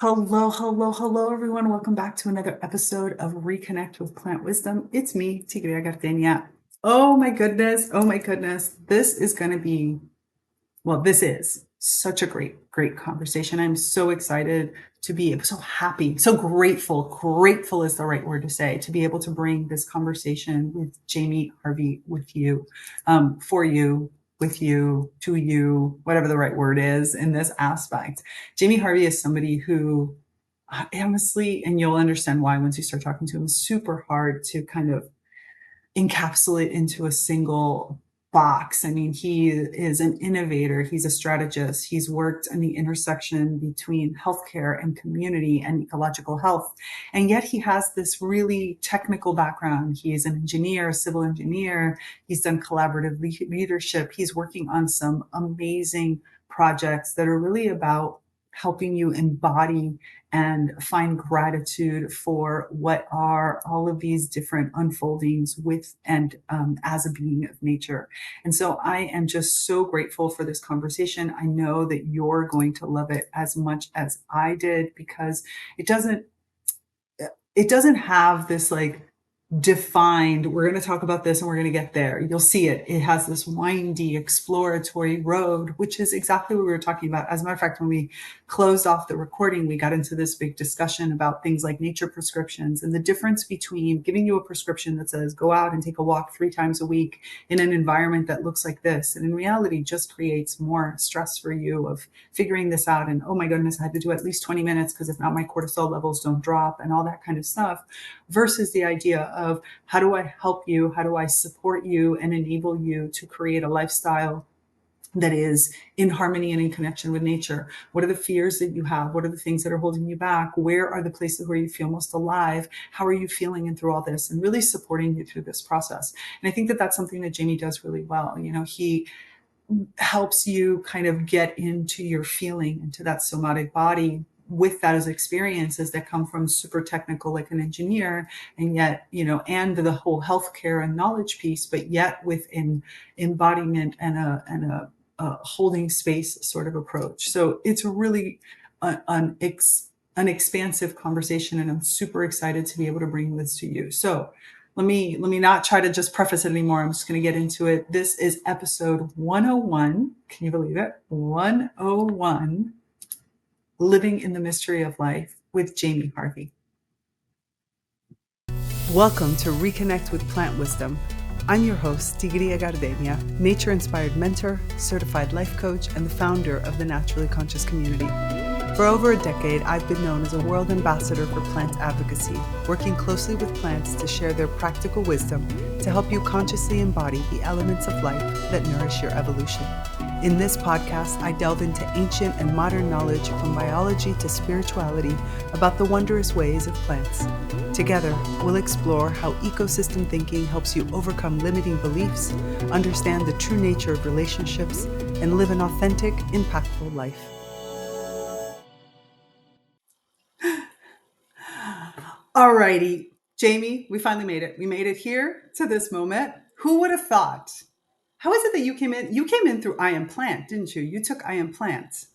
Hello, hello, hello, everyone. Welcome back to another episode of Reconnect with Plant Wisdom. It's me, Tigre Gardenia. Oh my goodness. Oh my goodness. This is going to be, this is such a great conversation. I'm so excited to be so happy, so grateful. Grateful is the right word to say, to be able to bring this conversation with Jamie Harvie with you, for you, with you, to you, whatever the right word is in this aspect. Jamie Harvie is somebody who honestly, and you'll understand why once you start talking to him, is super hard to kind of encapsulate into a single box. I mean, he is an innovator, he's a strategist, he's worked in the intersection between healthcare and community and ecological health. And yet he has this really technical background. He is an engineer, a civil engineer, he's done collaborative leadership, he's working on some amazing projects that are really about helping you embody and find gratitude for what are all of these different unfoldings with and as a being of nature. And so I am just so grateful for this conversation. I know that you're going to love it as much as I did, because it doesn't have this like defined, we're going to talk about this and we're going to get there. You'll see it. It has this windy exploratory road, which is exactly what we were talking about. As a matter of fact, when we closed off the recording, we got into this big discussion about things like nature prescriptions and the difference between giving you a prescription that says go out and take a walk 3 times a week in an environment that looks like this, and in reality just creates more stress for you of figuring this out, and oh my goodness, I had to do at least 20 minutes because if not my cortisol levels don't drop and all that kind of stuff, versus the idea of how do I help you? How do I support you and enable you to create a lifestyle that is in harmony and in connection with nature? What are the fears that you have? What are the things that are holding you back? Where are the places where you feel most alive? How are you feeling and through all this, and really supporting you through this process? And I think that that's something that Jamie does really well. You know, he helps you kind of get into your feeling, into that somatic body with those experiences that come from super technical, like an engineer, and yet, you know, and the whole healthcare and knowledge piece, but yet with an embodiment and a holding space sort of approach. So it's really an expansive conversation, and I'm super excited to be able to bring this to you. So let me not try to just preface it anymore. I'm just going to get into it. This is episode 101. Can you believe it? 101, Living in the Mystery of Life with Jamie Harvie. Welcome to Reconnect with Plant Wisdom. I'm your host, Tigre Gardenia, nature-inspired mentor, certified life coach, and the founder of the Naturally Conscious community. For over a decade, I've been known as a world ambassador for plant advocacy, working closely with plants to share their practical wisdom to help you consciously embody the elements of life that nourish your evolution. In this podcast, I delve into ancient and modern knowledge from biology to spirituality about the wondrous ways of plants. Together, we'll explore how ecosystem thinking helps you overcome limiting beliefs, understand the true nature of relationships, and live an authentic, impactful life. Alrighty, Jamie, we finally made it. We made it here to this moment. Who would have thought? How is it that you came in? You came in through I Am Plant, didn't you? You took I Am Plant.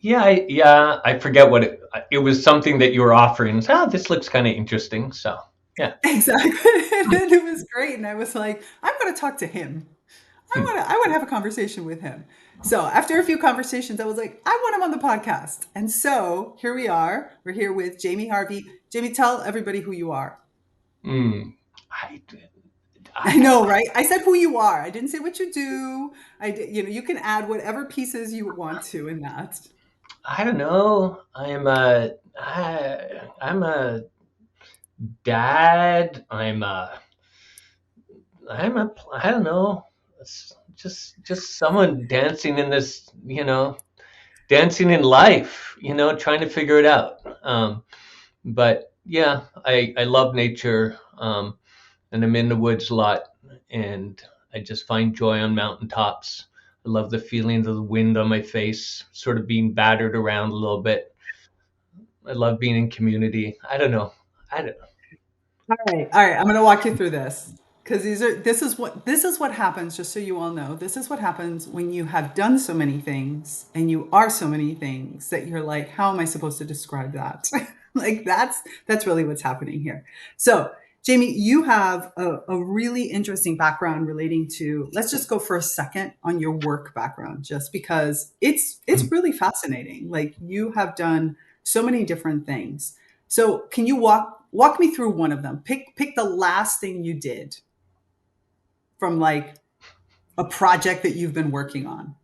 I forget what it was. Something that you were offering. So, this looks kind of interesting. So, yeah. Exactly. And it was great. And I was like, I'm going to talk to him. Hmm. I want to have a conversation with him. So after a few conversations, I was like, I want him on the podcast. And so here we are. We're here with Jamie Harvie. Jamie, tell everybody who you are. Hmm. I, I I, know, right? I said who you are. I didn't say what you do. I did, you know, you can add whatever pieces you want to in that. I don't know. I'm a dad. I don't know. It's just someone dancing in this, dancing in life, trying to figure it out. But yeah, I love nature. And I'm in the woods a lot, and I just find joy on mountaintops. I love the feeling of the wind on my face, sort of being battered around a little bit. I love being in community. I don't know. All right. All right. I'm going to walk you through this because this is what happens, just so you all know. This is what happens when you have done so many things and you are so many things that you're like, how am I supposed to describe that? Like that's really what's happening here. So Jamie, you have a really interesting background relating to, let's just go for a second on your work background, just because it's really fascinating. Like, you have done so many different things. So can you walk me through one of them? Pick the last thing you did from, like, a project that you've been working on.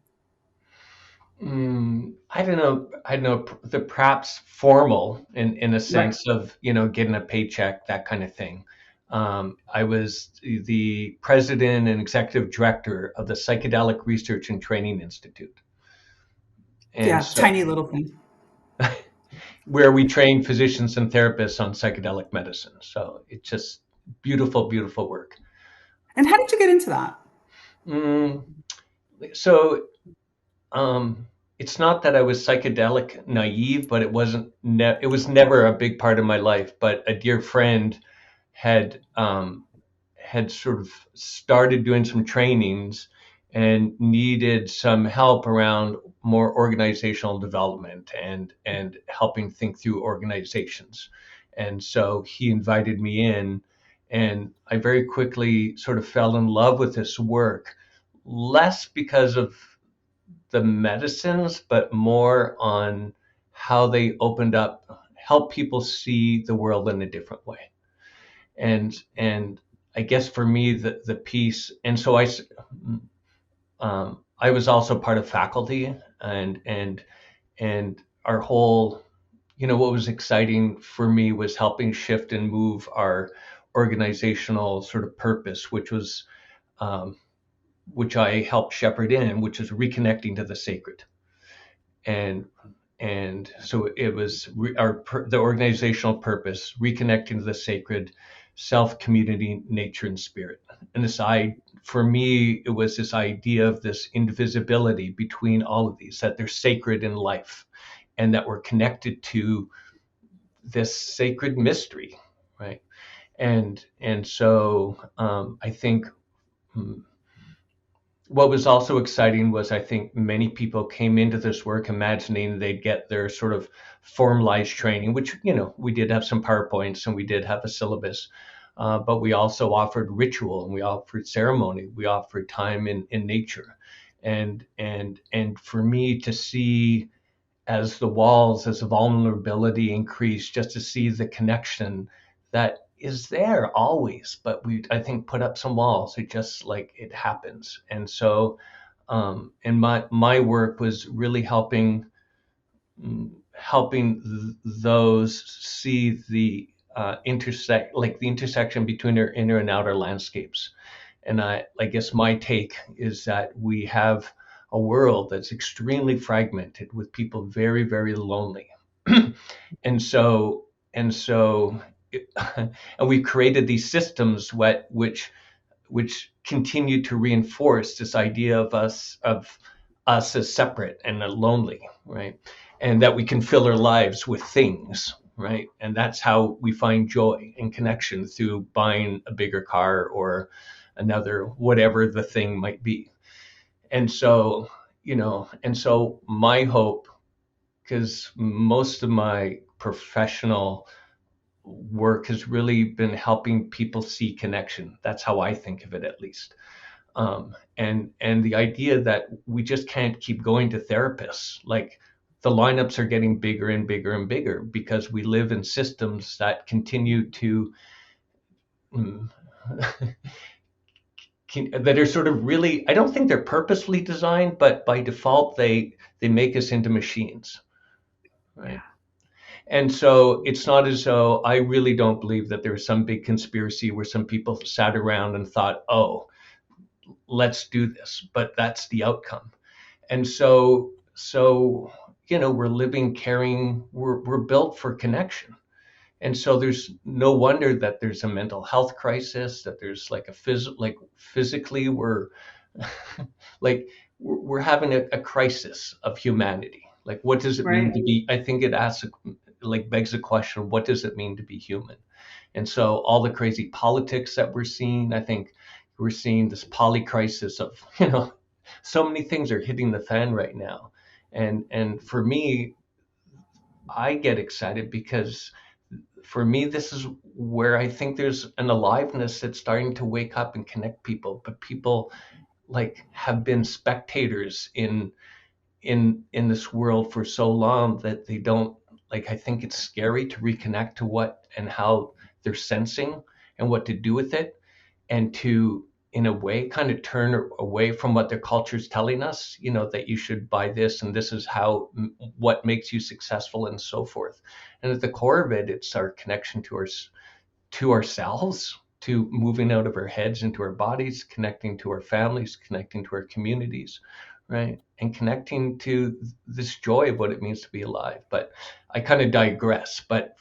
I don't know. I don't know the perhaps formal in a Right. sense of getting a paycheck, that kind of thing. I was the president and executive director of the Psychedelic Research and Training Institute, and Yeah, so tiny little thing. where we train physicians and therapists on psychedelic medicine. So it's just beautiful, beautiful work. And how did you get into that? Mm, so Um, it's not that I was psychedelic naive, but it was never a big part of my life. But a dear friend had had sort of started doing some trainings and needed some help around more organizational development and helping think through organizations. And so he invited me in, and I very quickly sort of fell in love with this work, less because of the medicines, but more on how they opened up, help people see the world in a different way. And I guess for me, the piece, and so I was also part of faculty, and our whole, what was exciting for me was helping shift and move our organizational sort of purpose, um, which I helped shepherd in, which is reconnecting to the sacred. And and so it was the organizational purpose, reconnecting to the sacred, self, community, nature, and spirit. And for me, it was this idea of this indivisibility between all of these, that they're sacred in life and that we're connected to this sacred mystery, right? And so I think, mm, what was also exciting was, I think many people came into this work imagining they'd get their sort of formalized training, which, we did have some PowerPoints and we did have a syllabus, but we also offered ritual and we offered ceremony, we offered time in nature. And for me to see, as the vulnerability increased, just to see the connection that is there always, but we, I think, put up some walls. It just, like, it happens. And so, and my work was really helping those see the the intersection between their inner and outer landscapes. And I guess my take is that we have a world that's extremely fragmented, with people very, very lonely. And so and we created these systems which continue to reinforce this idea of us as separate and lonely, right? And that we can fill our lives with things, right? And that's how we find joy and connection, through buying a bigger car or another, whatever the thing might be. And so my hope, because most of my professional work has really been helping people see connection. That's how I think of it, at least. And the idea that we just can't keep going to therapists. Like, the lineups are getting bigger and bigger and bigger because we live in systems that continue to mm, that are sort of really, I don't think they're purposefully designed, but by default they make us into machines, right? Yeah. And so it's not as though, I really don't believe that there's some big conspiracy where some people sat around and thought, oh, let's do this, but that's the outcome. And so we're living, caring, we're built for connection. And so there's no wonder that there's a mental health crisis, that there's like like physically like we're having a crisis of humanity. Like, what does it mean Right. to be? I think it asks, like, begs the question, what does it mean to be human? And so all the crazy politics that we're seeing, I think we're seeing this poly crisis of, so many things are hitting the fan right now. And for me, I get excited because for me, this is where I think there's an aliveness that's starting to wake up and connect people. But people like have been spectators in this world for so long that they don't, like, I think it's scary to reconnect to what and how they're sensing and what to do with it, and to, in a way, kind of turn away from what their culture is telling us, that you should buy this and this is how, what makes you successful and so forth. And at the core of it, it's our connection to ourselves, to moving out of our heads into our bodies, connecting to our families, connecting to our communities, right? And connecting to this joy of what it means to be alive. But I kind of digress. But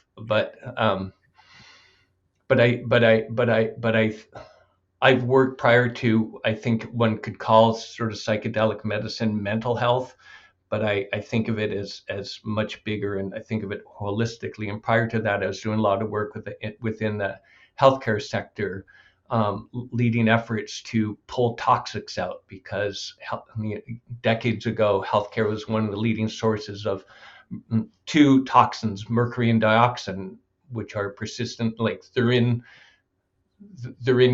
I've worked prior to, I think one could call sort of psychedelic medicine mental health, but I think of it as much bigger, and I think of it holistically. And prior to that, I was doing a lot of work within the healthcare sector, leading efforts to pull toxics out, because decades ago, healthcare was one of the leading sources of two toxins, mercury and dioxin, which are persistent. Like they're in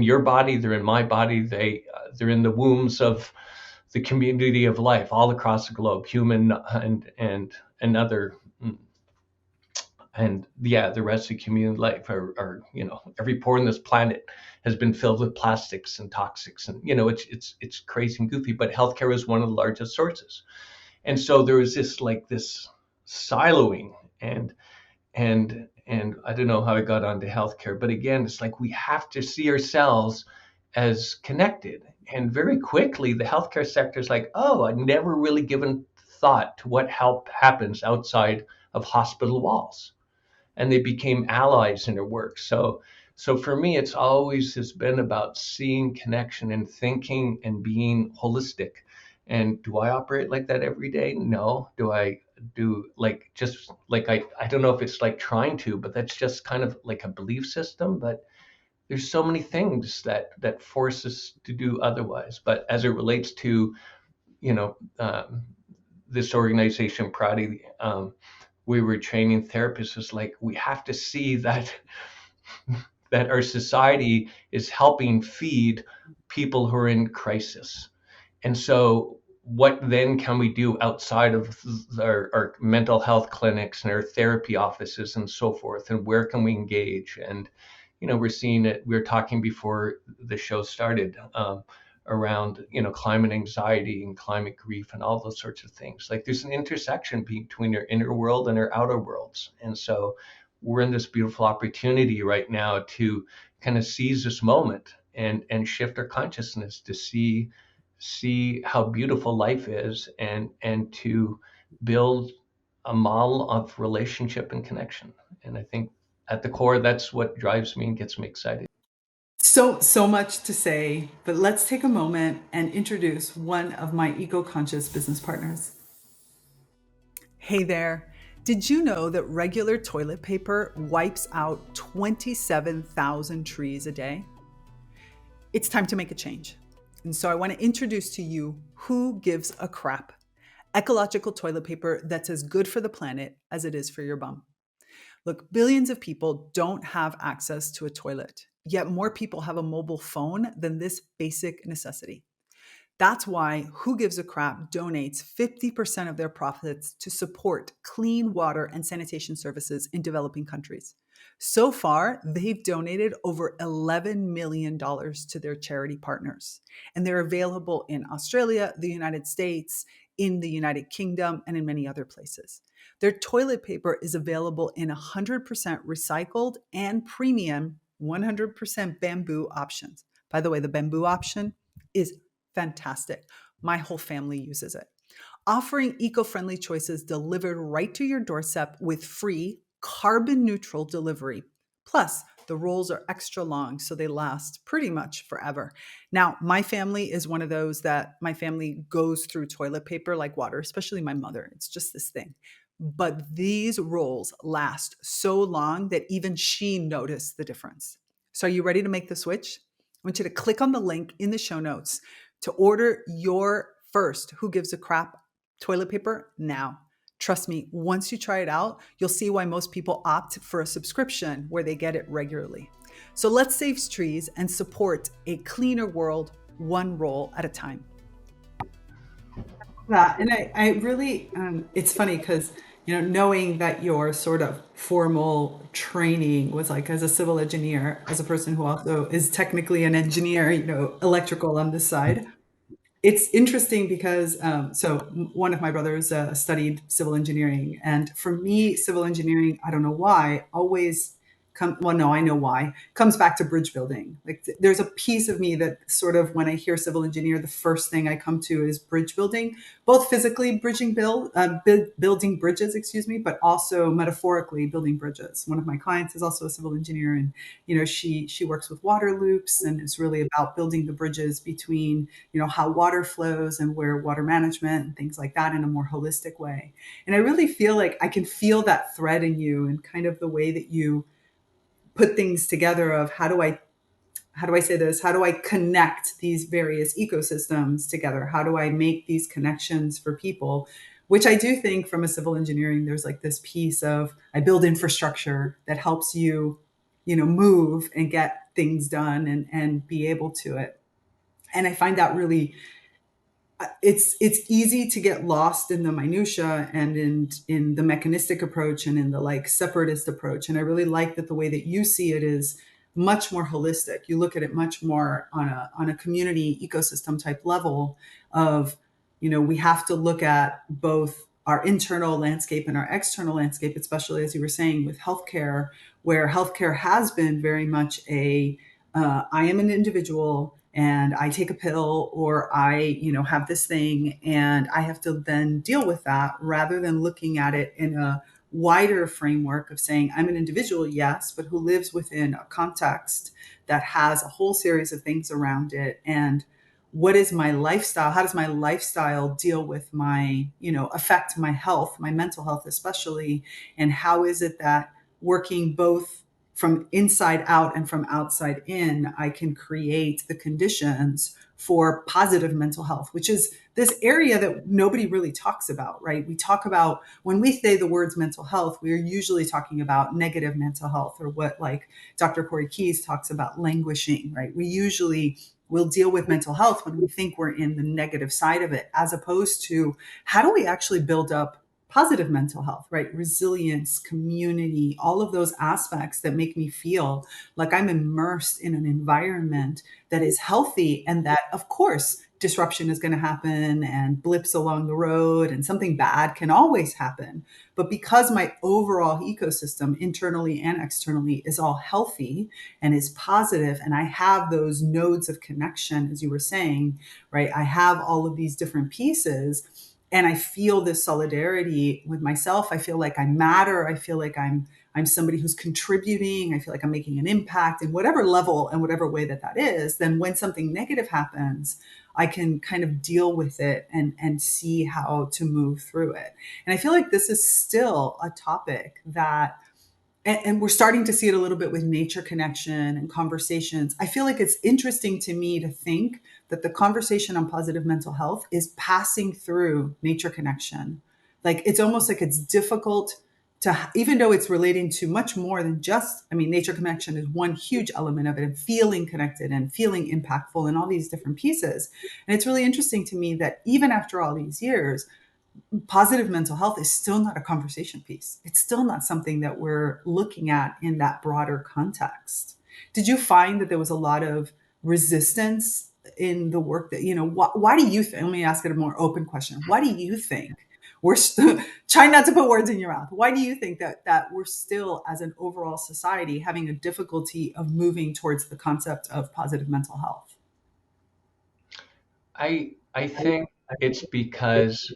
your body, they're in my body, they're in the wombs of the community of life all across the globe, human and other, and yeah, the rest of the community life are every pore in this planet has been filled with plastics and toxics, and it's crazy and goofy. But healthcare is one of the largest sources, and so there was this siloing, and I don't know how I got onto healthcare, but again, it's like we have to see ourselves as connected. And very quickly, the healthcare sector is like, oh, I'd never really given thought to what help happens outside of hospital walls, and they became allies in their work. So for me, it's always has been about seeing connection and thinking and being holistic. And do I operate like that every day? No. Do I do like just like I don't know if it's like trying to, but that's just kind of like a belief system. But there's so many things that force us to do otherwise. But as it relates to, you know, um, this organization, Pradi, we were training therapists. Is like we have to see that our society is helping feed people who are in crisis. And so what then can we do outside of our mental health clinics and our therapy offices and so forth, and where can we engage? And we're seeing it, we were talking before the show started, around climate anxiety and climate grief and all those sorts of things. Like there's an intersection between our inner world and our outer worlds. And so we're in this beautiful opportunity right now to kind of seize this moment and shift our consciousness to see how beautiful life is, and to build a model of relationship and connection. And I think at the core, that's what drives me and gets me excited. So much to say, but let's take a moment and introduce one of my eco-conscious business partners. Hey there. Did you know that regular toilet paper wipes out 27,000 trees a day? It's time to make a change. And so I want to introduce to you Who Gives a Crap? Ecological toilet paper that's as good for the planet as it is for your bum. Look, billions of people don't have access to a toilet, yet more people have a mobile phone than this basic necessity. That's why Who Gives a Crap donates 50% of their profits to support clean water and sanitation services in developing countries. So far, they've donated over $11 million to their charity partners, and they're available in Australia, the United States, in the United Kingdom, and in many other places. Their toilet paper is available in 100% recycled and premium 100% bamboo options. By the way, the bamboo option is fantastic. My whole family uses it. Offering eco-friendly choices delivered right to your doorstep with free carbon neutral delivery. Plus, the rolls are extra long, so they last pretty much forever. Now, my family is one of those that my family goes through toilet paper like water, especially my mother. It's just this thing. But these roles last so long that even she noticed the difference. So, are you ready to make the switch? I want you to click on the link in the show notes to order your first Who Gives a Crap toilet paper now. Trust me, once you try it out, you'll see why most people opt for a subscription where they get it regularly. So let's save trees and support a cleaner world, one roll at a time. Yeah, and I really, it's funny because, knowing that your sort of formal training was like as a civil engineer, as a person who also is technically an engineer, electrical on this side, it's interesting because one of my brothers studied civil engineering, and for me, civil engineering, I don't know why, always come. Well, no, I know why. Comes back to bridge building. Like there's a piece of me that sort of when I hear civil engineer, the first thing I come to is bridge building, both physically building bridges, excuse me, but also metaphorically building bridges. One of my clients is also a civil engineer, and she works with water loops, and it's really about building the bridges between how water flows and where water management and things like that in a more holistic way. And I really feel like I can feel that thread in you and kind of the way that you put things together of how do I say this? How do I connect these various ecosystems together? How do I make these connections for people? Which I do think from a civil engineering, there's like this piece of I build infrastructure that helps you, move and get things done and be able to it. And I find that really it's easy to get lost in the minutia and in the mechanistic approach and in the like separatist approach, and I really like that the way that you see it is much more holistic. You look at it much more on a community ecosystem type level of we have to look at both our internal landscape and our external landscape, especially as you were saying with healthcare, where healthcare has been very much a I am an individual and I take a pill or I, have this thing and I have to then deal with that rather than looking at it in a wider framework of saying I'm an individual, yes, but who lives within a context that has a whole series of things around it. And what is my lifestyle? How does my lifestyle deal with affect my health, my mental health especially? And how is it that working both from inside out and from outside in, I can create the conditions for positive mental health, which is this area that nobody really talks about, right? We talk about when we say the words mental health, we're usually talking about negative mental health or what like Dr. Corey Keyes talks about languishing, right? We usually will deal with mental health when we think we're in the negative side of it, as opposed to how do we actually build up positive mental health, right? Resilience, community, all of those aspects that make me feel like I'm immersed in an environment that is healthy and that, of course, disruption is going to happen and blips along the road and something bad can always happen. But because my overall ecosystem, internally and externally, is all healthy and is positive, and I have those nodes of connection, as you were saying, right? I have all of these different pieces and I feel this solidarity with myself. I feel like I matter. I feel like I'm somebody who's contributing. I feel like I'm making an impact in whatever level and whatever way that is. Then when something negative happens, I can kind of deal with it and see how to move through it. And I feel like this is still a topic that and we're starting to see it a little bit with nature connection and conversations. I feel like it's interesting to me to think that the conversation on positive mental health is passing through nature connection. Like it's almost like it's difficult to, even though it's relating to much more than just, I mean, nature connection is one huge element of it, and feeling connected and feeling impactful and all these different pieces. And it's really interesting to me that even after all these years, positive mental health is still not a conversation piece. It's still not something that we're looking at in that broader context. Did you find that there was a lot of resistance in the work that, why do you think, let me ask it a more open question. Why do you think we're still, trying not to put words in your mouth, why do you think that we're still, as an overall society, having a difficulty of moving towards the concept of positive mental health? I think it's because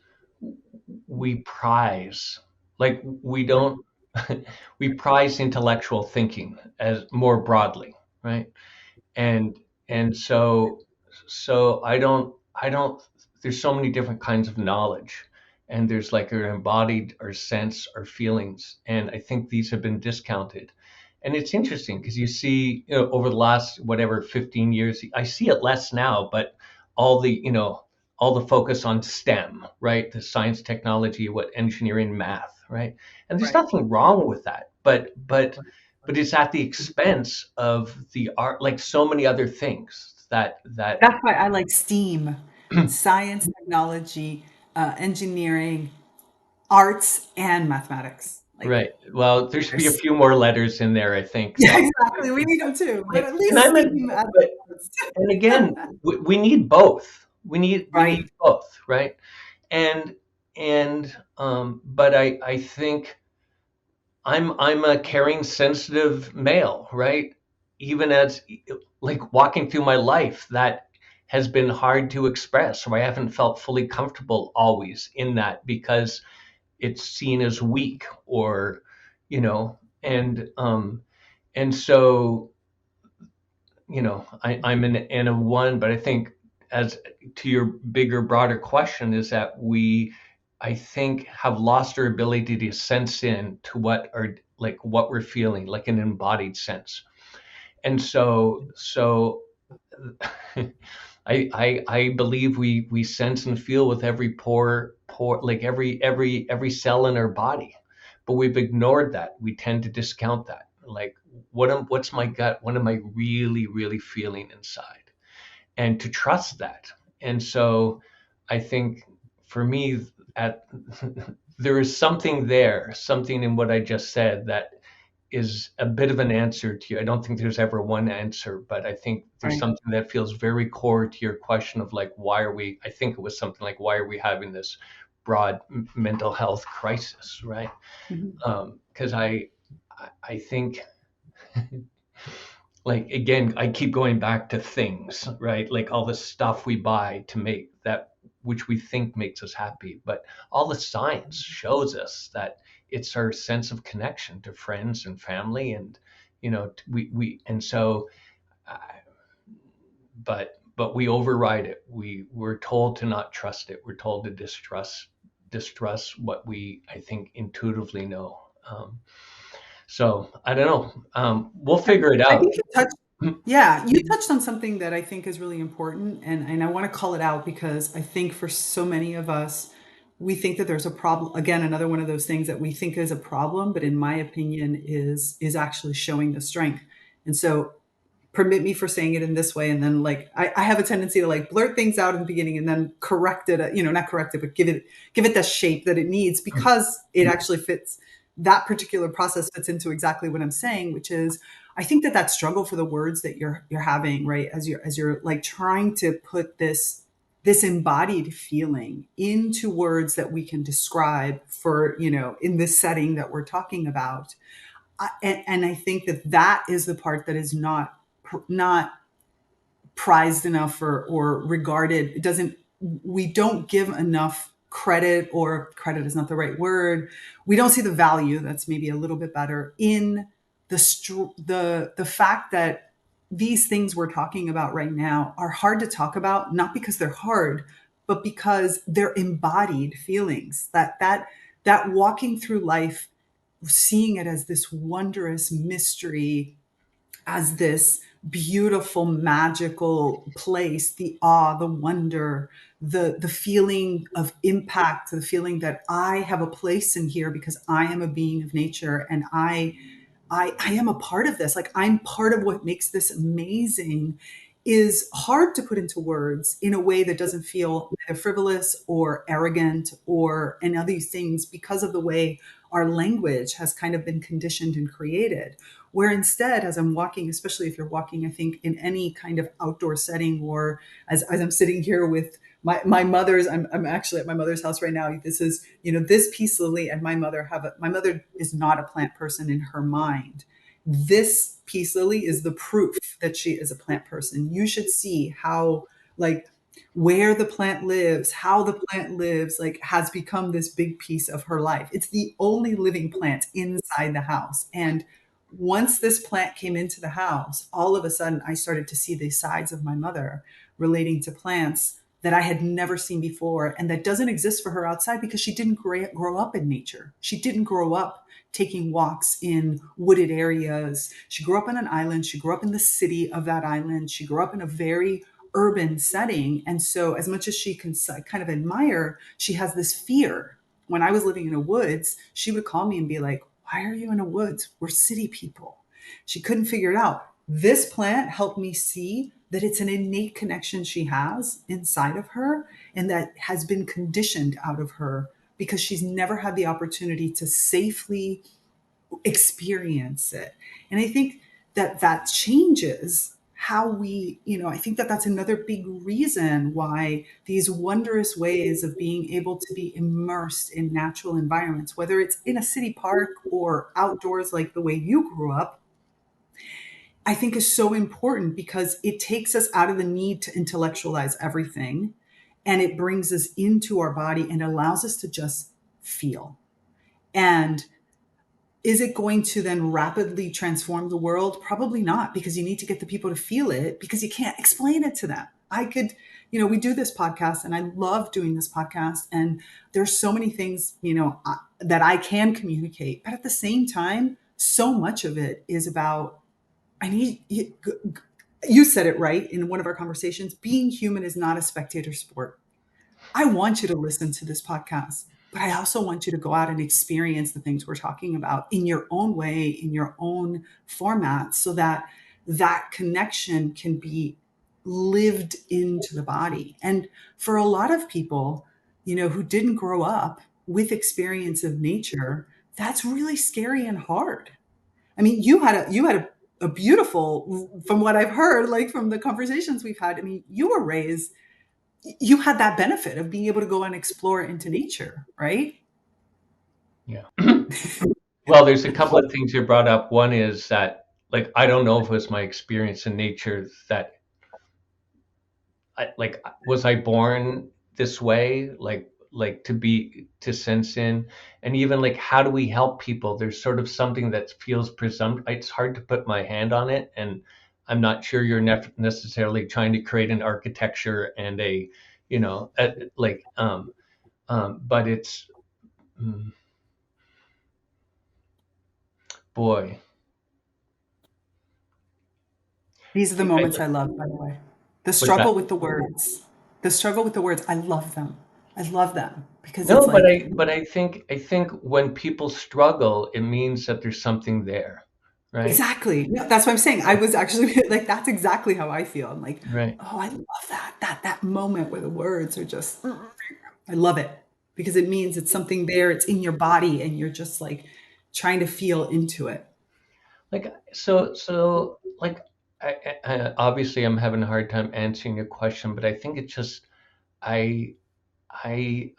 we prize, like we don't we prize intellectual thinking as more broadly, right? And so I don't there's so many different kinds of knowledge, and there's like our embodied, our sense, our feelings, and I think these have been discounted. And it's interesting because you see, over the last whatever 15 years, I see it less now, but all the all the focus on STEM, right? The science, technology, what engineering, math, right? And there's Right. nothing wrong with that, but it's at the expense of the art, like so many other things that That's why I like STEAM, science, technology, engineering, arts, and mathematics. Like, right. Well, there should be a there's, few more letters in there, I think. yeah, exactly. We need them too, but Like, at and least I'm a, STEAM at but the and again, we need both. We right, need both, right? And but I think I'm a caring, sensitive male, right? Even as like walking through my life, that has been hard to express, or I haven't felt fully comfortable always in that because it's seen as weak, or you know, and so I'm an N of one, but I think, as to your bigger, broader question, is that I think, have lost our ability to sense in to what we're feeling, like an embodied sense. And so I believe we sense and feel with every pore, like every cell in our body, but we've ignored that. We tend to discount that. Like, what's my gut? What am I really feeling inside? And to trust that. And so I think, for me, at there is something there, something in what I just said, that is a bit of an answer to you. I don't think there's ever one answer, but I think there's right. something that feels very core to your question of like, why are we, I think it was something like, why are we having this broad mental health crisis, right? Mhm. Because I think, like, again, I keep going back to things, right? Like all the stuff we buy to make that, which we think makes us happy, but all the science shows us that it's our sense of connection to friends and family, and we and so, uh, but we override it. We're told to not trust it. We're told to distrust what we, I think, intuitively know. So I don't know. We'll figure it I out. think you touched yeah, you touched on something that I think is really important, and I wanna call it out because I think for so many of us, we think that there's a problem again, another one of those things that we think is a problem, but in my opinion is actually showing the strength. And so permit me for saying it in this way, and then like I have a tendency to like blurt things out in the beginning and then correct it, not correct it, but give it the shape that it needs because it actually fits. That particular process fits into exactly what I'm saying, which is I think that that struggle for the words that you're having, right, as you're like trying to put this embodied feeling into words that we can describe for, in this setting that we're talking about. And I think that that is the part that is not prized enough or regarded. It doesn't. We don't give enough credit, or credit is not the right word. We don't see the value. That's maybe a little bit better in the fact that these things we're talking about right now are hard to talk about, not because they're hard, but because they're embodied feelings. That walking through life, seeing it as this wondrous mystery, as this beautiful magical place, the awe, the wonder, the feeling of impact, the feeling that I have a place in here because I am a being of nature, and I am a part of this. Like, I'm part of what makes this amazing, is hard to put into words in a way that doesn't feel either frivolous or arrogant or any of these things, because of the way our language has kind of been conditioned and created. Where instead, as I'm walking, especially if you're walking, I think in any kind of outdoor setting, or as I'm sitting here with my mother's, I'm actually at my mother's house right now. This is, this peace lily and my mother is not a plant person in her mind. This peace lily is the proof that she is a plant person. You should see how, like, where the plant lives, how the plant lives, like, has become this big piece of her life. It's the only living plant inside the house. And once this plant came into the house, all of a sudden I started to see the sides of my mother relating to plants that I had never seen before and that doesn't exist for her outside because she didn't grow up in nature. She didn't grow up taking walks in wooded areas. She grew up on an island. She grew up in the city of that island. She grew up in a very urban setting. And so, as much as she can kind of admire, she has this fear. When I was living in the woods, she would call me and be like, "Why are you in the woods? We're city people." She couldn't figure it out. This plant helped me see that it's an innate connection she has inside of her and that has been conditioned out of her because she's never had the opportunity to safely experience it. And I think that that changes how we, I think that that's another big reason why these wondrous ways of being able to be immersed in natural environments, whether it's in a city park or outdoors like the way you grew up, I think is so important because it takes us out of the need to intellectualize everything and it brings us into our body and allows us to just feel. And is it going to then rapidly transform the world? Probably not, because you need to get the people to feel it because you can't explain it to them. I could, we do this podcast and I love doing this podcast. And there's so many things, that I can communicate. But at the same time, so much of it is about, I need, you said it right in one of our conversations, being human is not a spectator sport. I want you to listen to this podcast, but I also want you to go out and experience the things we're talking about in your own way, in your own format, so that that connection can be lived into the body. And for a lot of people, who didn't grow up with experience of nature, that's really scary and hard. I mean, you had a beautiful, from what I've heard, like from the conversations we've had. I mean, you were raised, you had that benefit of being able to go and explore into nature, right? Yeah. Well, there's a couple of things you brought up. One is that, like, I don't know if it was my experience in nature that was I born this way? Like to sense in, and even like, how do we help people? There's sort of something that feels it's hard to put my hand on it, and I'm not sure you're necessarily trying to create an architecture and but it's, mm, boy, These are the I, moments I love, by the way. The what's that? struggle with the words. The struggle with the words. I love them. I love them because it's No, but like, I think when people struggle, it means that there's something there, right? exactly. No, that's what I'm saying. I was actually like, that's exactly how I feel. I'm like, Right. oh, I love that moment where the words are just, I love it because it means it's something there. It's in your body and you're just like trying to feel into it. Like, obviously I'm having a hard time answering your question, but I think it's just, I I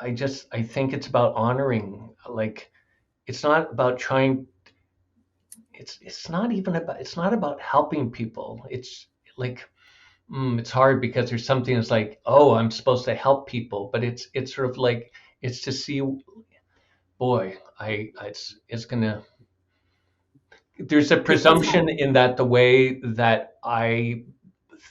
think it's about honoring. Like, it's not about trying. It's not about helping people. It's like, it's hard because there's something that's like, oh, I'm supposed to help people, but it's sort of like, it's to see, boy, it's gonna, there's a It's presumption in that the way that I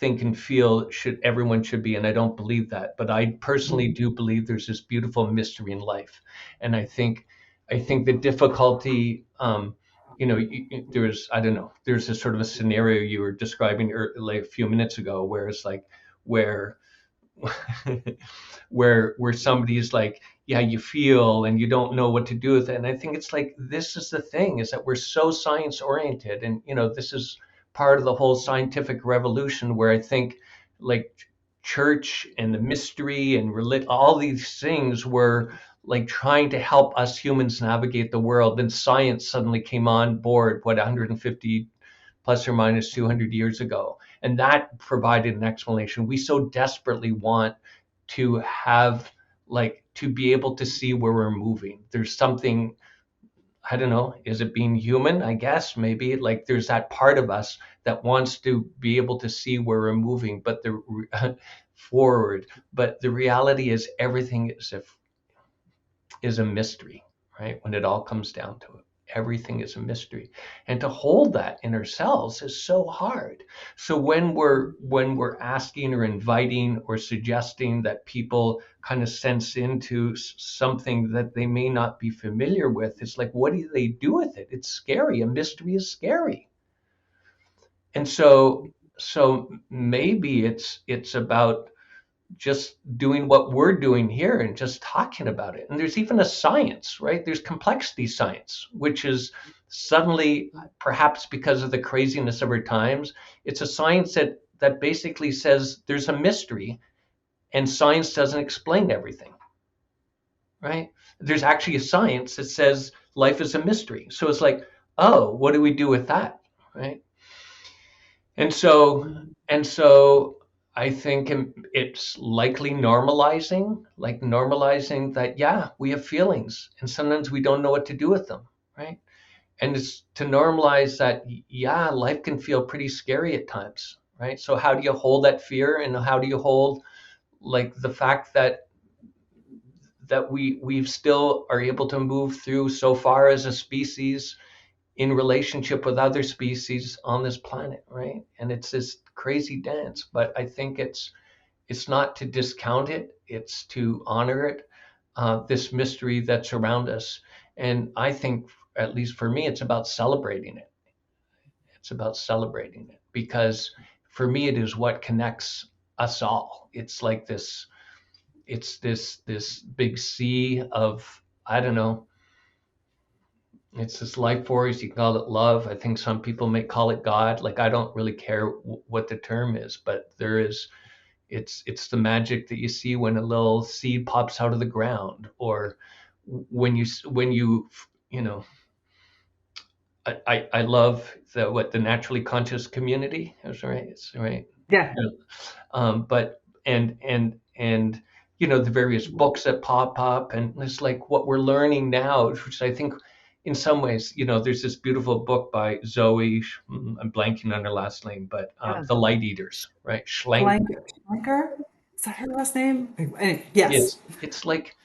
think and feel should everyone should be, and I don't believe that, but I personally do believe there's this beautiful mystery in life. And I think the difficulty, there's, I don't know, there's a sort of a scenario you were describing like a few minutes ago, where it's like, where where somebody's like, yeah, you feel and you don't know what to do with it. And I think it's like, this is the thing, is that we're so science oriented, and this is part of the whole scientific revolution, where I think, like, church and the mystery and all these things were like trying to help us humans navigate the world. Then science suddenly came on board, what, 150 plus or minus 200 years ago. And that provided an explanation. We so desperately want to have, like, to be able to see where we're moving. There's something, I don't know, is it being human? I guess maybe, like, there's that part of us that wants to be able to see where we're moving, but forward. But the reality is everything is a mystery, right? When it all comes down to it. Everything is a mystery. And to hold that in ourselves is so hard. So when we're asking or inviting or suggesting that people kind of sense into something that they may not be familiar with, it's like, what do they do with it? It's scary. A mystery is scary. And so maybe it's about just doing what we're doing here and just talking about it. And there's even a science, right? There's complexity science, which is suddenly, perhaps because of the craziness of our times, it's a science that basically says there's a mystery and science doesn't explain everything, right? There's actually a science that says life is a mystery. So it's like, oh, what do we do with that, right? And so I think it's likely normalizing that, yeah, we have feelings and sometimes we don't know what to do with them, right? And it's to normalize that, yeah, life can feel pretty scary at times, right? So how do you hold that fear, and how do you hold like the fact that we still are able to move through so far as a species in relationship with other species on this planet, right? And it's this crazy dance, but I think it's not to discount it; it's to honor it, this mystery that's around us. And I think, at least for me, it's about celebrating it. It's about celebrating it because, for me, it is what connects us all. It's like this. It's this big sea of, I don't know, it's this life force. You can call it love. I think some people may call it God. Like, I don't really care what the term is, but there is. It's the magic that you see when a little seed pops out of the ground, or when you you know. I love the naturally conscious community. That's right. It's right. Yeah. Yeah. But and the various books that pop up, and it's like what we're learning now, which I think in some ways, there's this beautiful book by Zoe, I'm blanking on her last name, but Yeah. The Light Eaters, right? Schlenker? Is that her last name? Yes. It's like,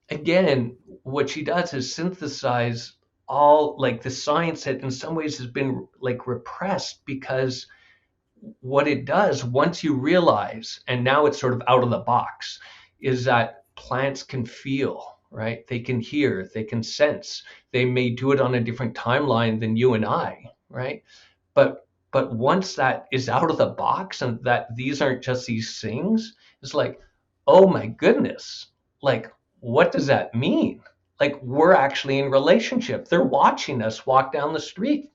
again, what she does is synthesize all, like, the science that in some ways has been like repressed, because what it does, once you realize, and now it's sort of out of the box, is that plants can feel, right? They can hear, they can sense. They may do it on a different timeline than you and I, right? But once that is out of the box, and that these aren't just these things, it's like, oh my goodness, like, what does that mean? Like, we're actually in relationship. They're watching us walk down the street,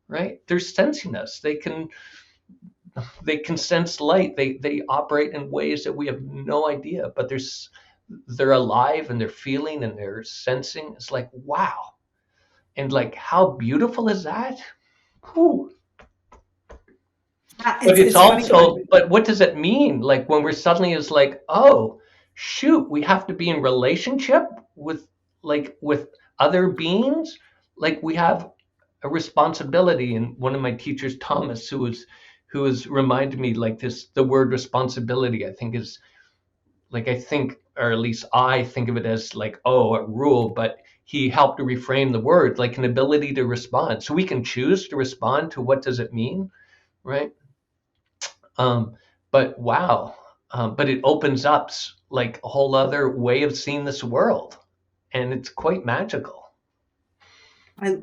right? They're sensing us. They can sense light. They operate in ways that we have no idea, but they're alive and they're feeling and they're sensing. It's like, wow. And like, how beautiful is that? Whew. Yeah, But it's it's funny. also, but what does it mean? Like, when we're suddenly is like, oh, shoot, we have to be in relationship with, like, with other beings. Like, we have a responsibility. And one of my teachers, Thomas, who was reminded me, like, this, the word responsibility, I think is, like, I think, or at least I think of it as like, oh, a rule, but he helped to reframe the word, like an ability to respond. So we can choose to respond to what does it mean, right? Um, but wow, but it opens up like a whole other way of seeing this world, and it's quite magical. I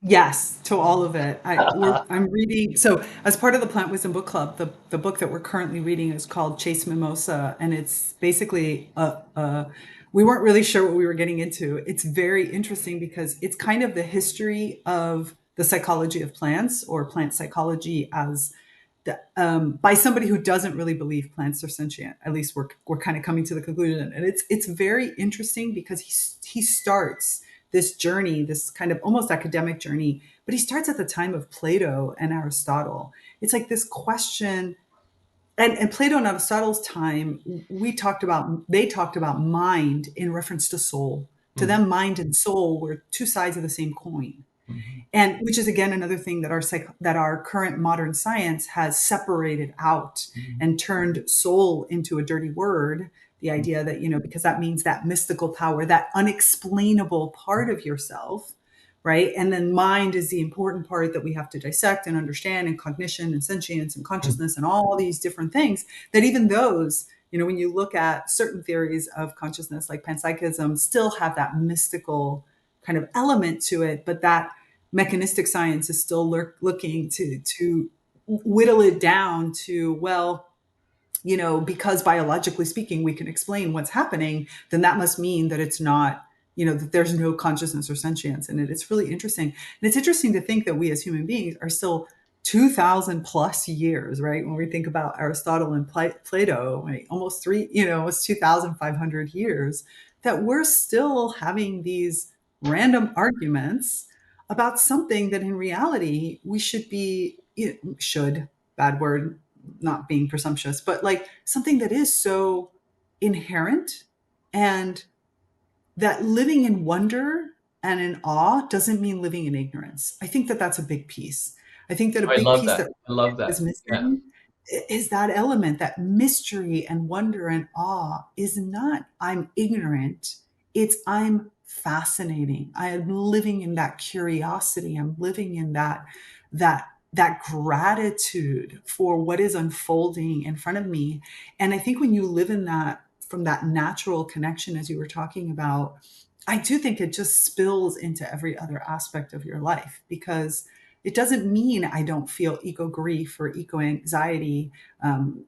yes to all of it. I'm reading. So as part of the Plant Wisdom Book Club, the book that we're currently reading is called Chase Mimosa, and it's basically we weren't really sure what we were getting into. It's very interesting because it's kind of the history of the psychology of plants, or plant psychology, as by somebody who doesn't really believe plants are sentient. At least we're kind of coming to the conclusion, and it's very interesting because he starts this journey, this kind of almost academic journey, but he starts at the time of Plato and Aristotle. It's like this question, and Plato and Aristotle's time, they talked about mind in reference to soul. To Mhm, them, mind and soul were two sides of the same coin, mhm, and which is again another thing that our current modern science has separated out mhm, and turned soul into a dirty word. The idea that, because that means that mystical power, that unexplainable part of yourself, right? And then mind is the important part that we have to dissect and understand, and cognition and sentience and consciousness and all these different things, that even those, when you look at certain theories of consciousness like panpsychism, still have that mystical kind of element to it, but that mechanistic science is still looking to whittle it down to, well, because biologically speaking, we can explain what's happening, then that must mean that it's not, that there's no consciousness or sentience in it. It's really interesting. And it's interesting to think that we as human beings are still 2000 plus years, right? When we think about Aristotle and Plato, right? Almost almost 2,500 years, that we're still having these random arguments about something that in reality we should be, should, bad word, not being presumptuous, but like something that is so inherent, and that living in wonder and in awe doesn't mean living in ignorance. I think that that's a big piece. I think that a I big love piece that. that I love is that. Yeah. missing is that element, that mystery and wonder and awe is not I'm ignorant, it's I'm fascinating. I am living in that curiosity. I'm living in that that gratitude for what is unfolding in front of me. And I think when you live in that, from that natural connection, as you were talking about, I do think it just spills into every other aspect of your life, because it doesn't mean I don't feel eco grief or eco anxiety.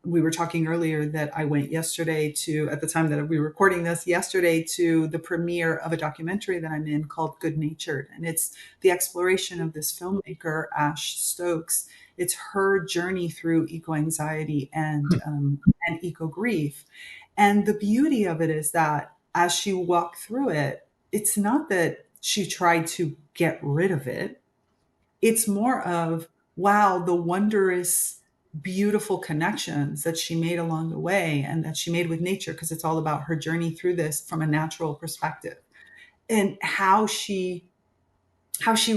We were talking earlier that I went yesterday to, at the time that we were recording this, yesterday to the premiere of a documentary that I'm in called Good Natured. And it's the exploration of this filmmaker, Ash Stokes. It's her journey through eco anxiety and eco grief. And the beauty of it is that as she walked through it, it's not that she tried to get rid of it. It's more of, wow, the wondrous, beautiful connections that she made along the way and that she made with nature, because it's all about her journey through this from a natural perspective, and how she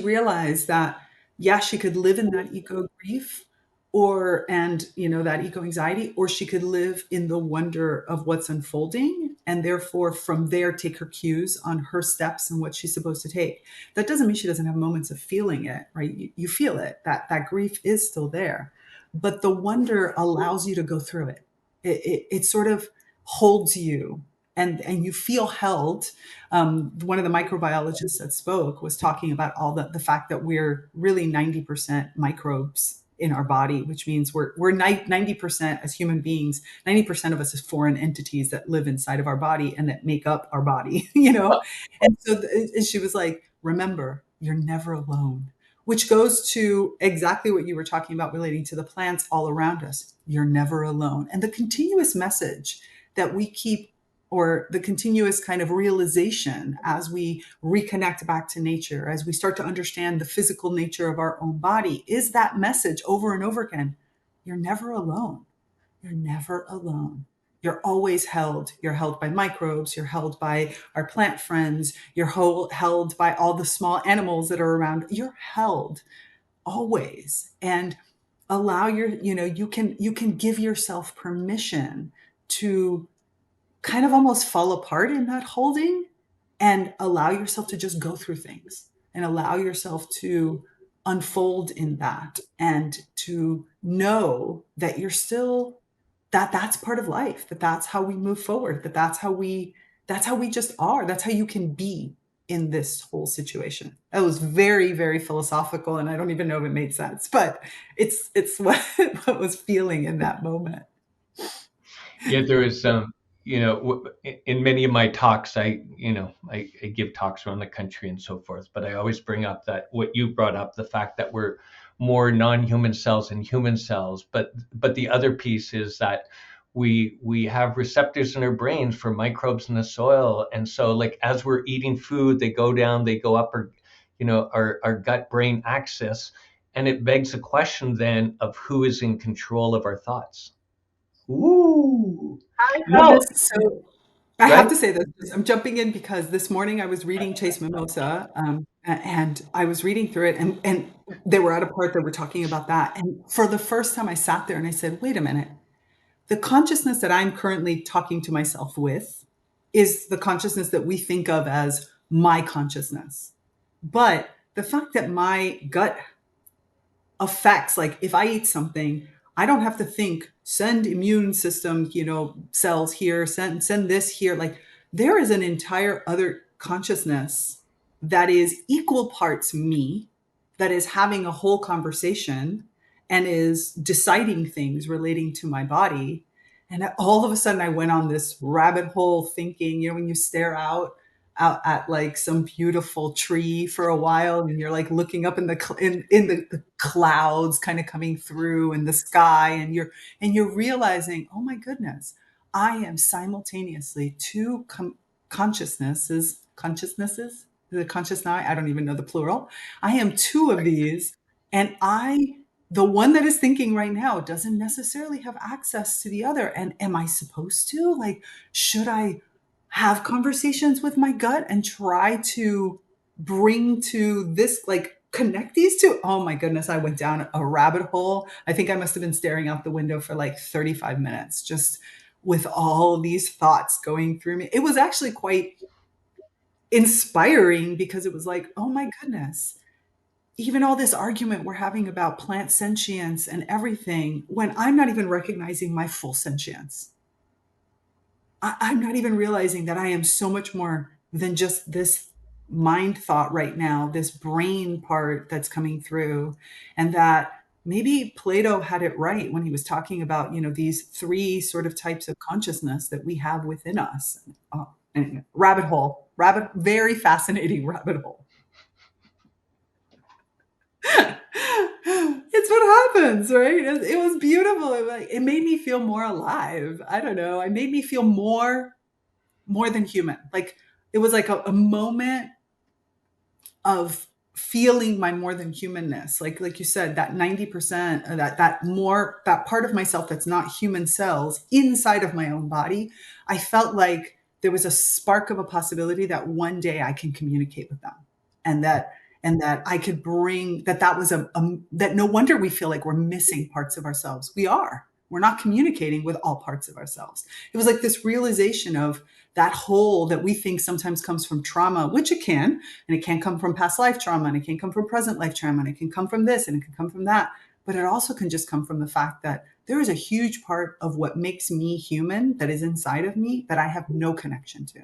realized that, yeah, she could live in that eco grief, or and that eco anxiety, or she could live in the wonder of what's unfolding, and therefore from there take her cues on her steps and what she's supposed to take. That doesn't mean she doesn't have moments of feeling it, right? You feel it, that grief is still there, but the wonder allows you to go through it. It sort of holds you, and you feel held. One of the microbiologists that spoke was talking about all the fact that we're really 90% microbes in our body, which means we're 90% as human beings. 90% of us is foreign entities that live inside of our body and that make up our body, And so and she was like, remember, you're never alone, which goes to exactly what you were talking about relating to the plants all around us. You're never alone. And the continuous message that we keep, or the continuous kind of realization as we reconnect back to nature, as we start to understand the physical nature of our own body, is that message over and over again. You're never alone. You're never alone. You're always held. You're held by microbes. You're held by our plant friends. You're held by all the small animals that are around. You're held always. And allow you can give yourself permission to kind of almost fall apart in that holding, and allow yourself to just go through things, and allow yourself to unfold in that, and to know that you're still, that's part of life, that's how we move forward, that's how we just are, that's how you can be in this whole situation. That was very, very philosophical, and I don't even know if it made sense, but it's what what was feeling in that moment. Yeah, there is in many of my talks, I give talks around the country and so forth, but I always bring up that what you brought up, the fact that we're more non-human cells than human cells, but the other piece is that we have receptors in our brains for microbes in the soil, and so like as we're eating food, they go down, they go up our gut brain axis, and it begs the question then of who is in control of our thoughts. Ooh. Have No, this so I have right? to say this. I'm jumping in because this morning I was reading Chase Mimosa, and I was reading through it, and they were at a part that were talking about that. And for the first time, I sat there and I said, "Wait a minute. The consciousness that I'm currently talking to myself with is the consciousness that we think of as my consciousness. But the fact that my gut affects, like if I eat something, I don't have to think send immune system, cells here, send this here. Like there is an entire other consciousness that is equal parts me, that is having a whole conversation and is deciding things relating to my body. And all of a sudden I went on this rabbit hole thinking, when you stare out at like some beautiful tree for a while and you're like looking up in the clouds kind of coming through in the sky, and you're realizing, oh my goodness, I am simultaneously two consciousnesses, the conscious now, I don't even know the plural. I am two of these, and the one that is thinking right now doesn't necessarily have access to the other. And am I supposed to, like, should I have conversations with my gut and try to bring to this, like, connect these two? Oh my goodness, I went down a rabbit hole. I think I must have been staring out the window for like 35 minutes, just with all these thoughts going through me. It was actually quite inspiring because it was like, oh my goodness, even all this argument we're having about plant sentience and everything, when I'm not even recognizing my full sentience. I'm not even realizing that I am so much more than just this mind thought right now, this brain part that's coming through. And that maybe Plato had it right when he was talking about, these three sort of types of consciousness that we have within us. Anyway, very fascinating rabbit hole. It's what happens, right? It was beautiful. It made me feel more alive. I don't know. It made me feel more than human. Like it was like a moment of feeling my more than humanness. Like you said, that 90% of that part of myself that's not human cells inside of my own body. I felt like there was a spark of a possibility that one day I can communicate with them, and that I could bring that was that no wonder we feel like we're missing parts of ourselves. We're not communicating with all parts of ourselves. It was like this realization of that hole that we think sometimes comes from trauma, which it can, and it can come from past life trauma, and it can come from present life trauma, and it can come from this, and it can come from that. But it also can just come from the fact that there is a huge part of what makes me human that is inside of me that I have no connection to.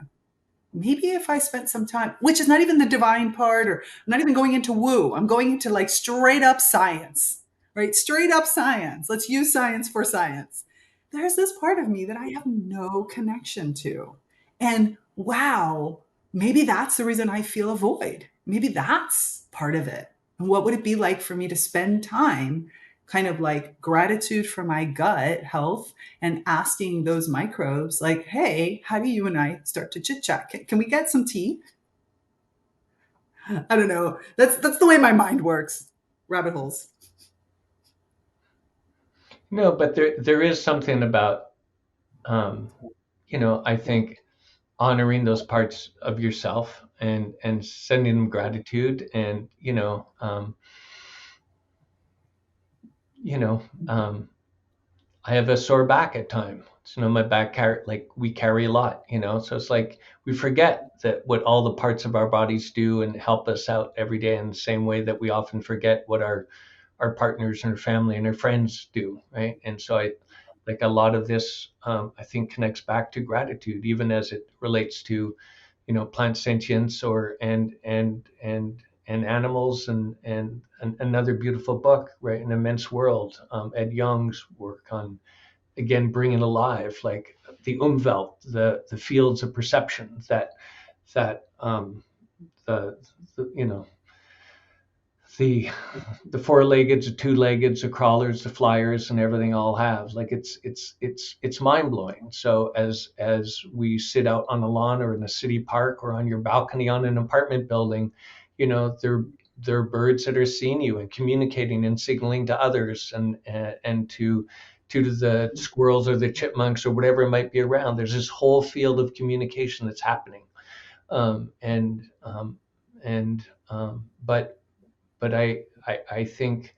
Maybe if I spent some time, which is not even the divine part, or I'm not even going into woo, I'm going into like straight up science, right? Straight up science. Let's use science for science. There's this part of me that I have no connection to. And wow, maybe that's the reason I feel a void. Maybe that's part of it. And what would it be like for me to spend time, kind of like gratitude for my gut health, and asking those microbes, like, hey, how do you and I start to chit chat? Can we get some tea? I don't know. That's the way my mind works. Rabbit holes. No, but there is something about, um, I think honoring those parts of yourself and sending them gratitude, and you know um, I have a sore back at times. My back like we carry a lot, so it's like we forget that what all the parts of our bodies do and help us out every day, in the same way that we often forget what our partners and our family and our friends do, right? And so I like a lot of this, I think, connects back to gratitude, even as it relates to plant sentience, or and animals, and another beautiful book, right, An Immense World, Ed Young's work on, again, bringing alive, like the umwelt, the fields of perception that the, the the four-legged, the two-legged, the crawlers, the flyers, and everything all have. Like it's mind-blowing. So as we sit out on the lawn, or in a city park, or on your balcony on an apartment building, there are birds that are seeing you and communicating and signaling to others, and to the squirrels or the chipmunks or whatever might be around. There's this whole field of communication that's happening. um, and um, but I think,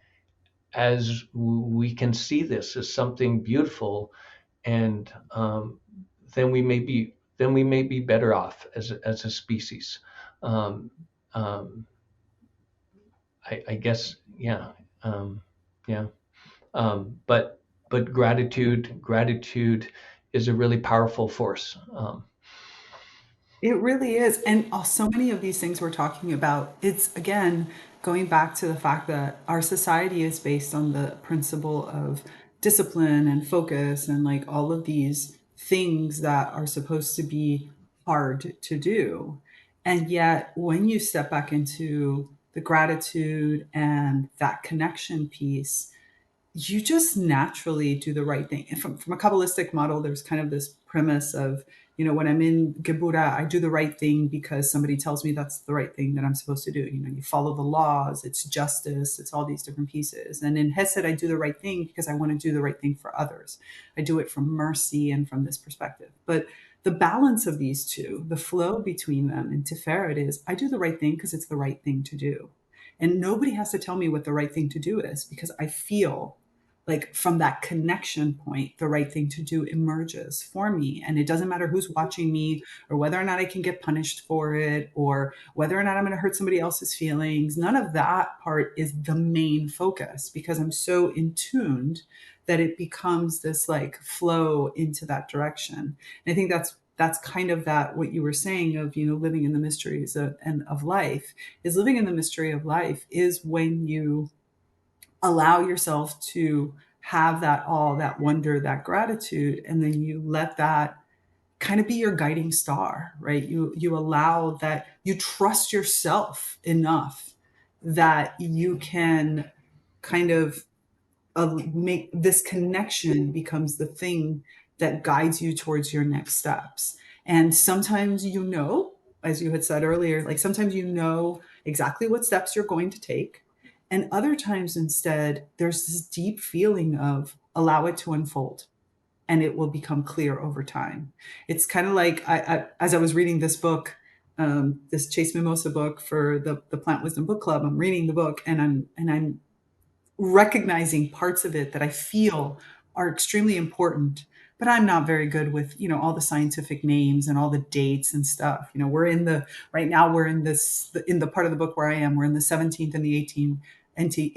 as we can see this as something beautiful, and then we may be better off as a species. Um, um, I guess, yeah, um, yeah. But gratitude is a really powerful force. It really is. And so many of these things we're talking about, it's again going back to the fact that our society is based on the principle of discipline and focus and like all of these things that are supposed to be hard to do. And yet, when you step back into the gratitude and that connection piece, you just naturally do the right thing. And from a Kabbalistic model, there's kind of this premise of, when I'm in Gebura, I do the right thing because somebody tells me that's the right thing that I'm supposed to do. You follow the laws, it's justice, it's all these different pieces. And in Hesed, I do the right thing because I want to do the right thing for others. I do it from mercy and from this perspective. But the balance of these two, the flow between them in Tiferet is I do the right thing because it's the right thing to do. And nobody has to tell me what the right thing to do is because I feel like from that connection point, the right thing to do emerges for me. And it doesn't matter who's watching me or whether or not I can get punished for it or whether or not I'm going to hurt somebody else's feelings. None of that part is the main focus because I'm so in tuned that it becomes this like flow into that direction. And I think that's kind of that what you were saying of living in the mysteries of life is living in the mystery of life is when you allow yourself to have that all that wonder, that gratitude, and then you let that kind of be your guiding star, right? You allow that, you trust yourself enough that you can kind of make this connection becomes the thing that guides you towards your next steps. And sometimes, as you had said earlier, like sometimes exactly what steps you're going to take. And other times instead, there's this deep feeling of allow it to unfold and it will become clear over time. It's kind of like as I was reading this book, this Chase Mimosa book for the Plant Wisdom Book Club. I'm reading the book and I'm recognizing parts of it that I feel are extremely important, but I'm not very good with, all the scientific names and all the dates and stuff. Right now we're in the part of the book where I am, we're in the 17th and the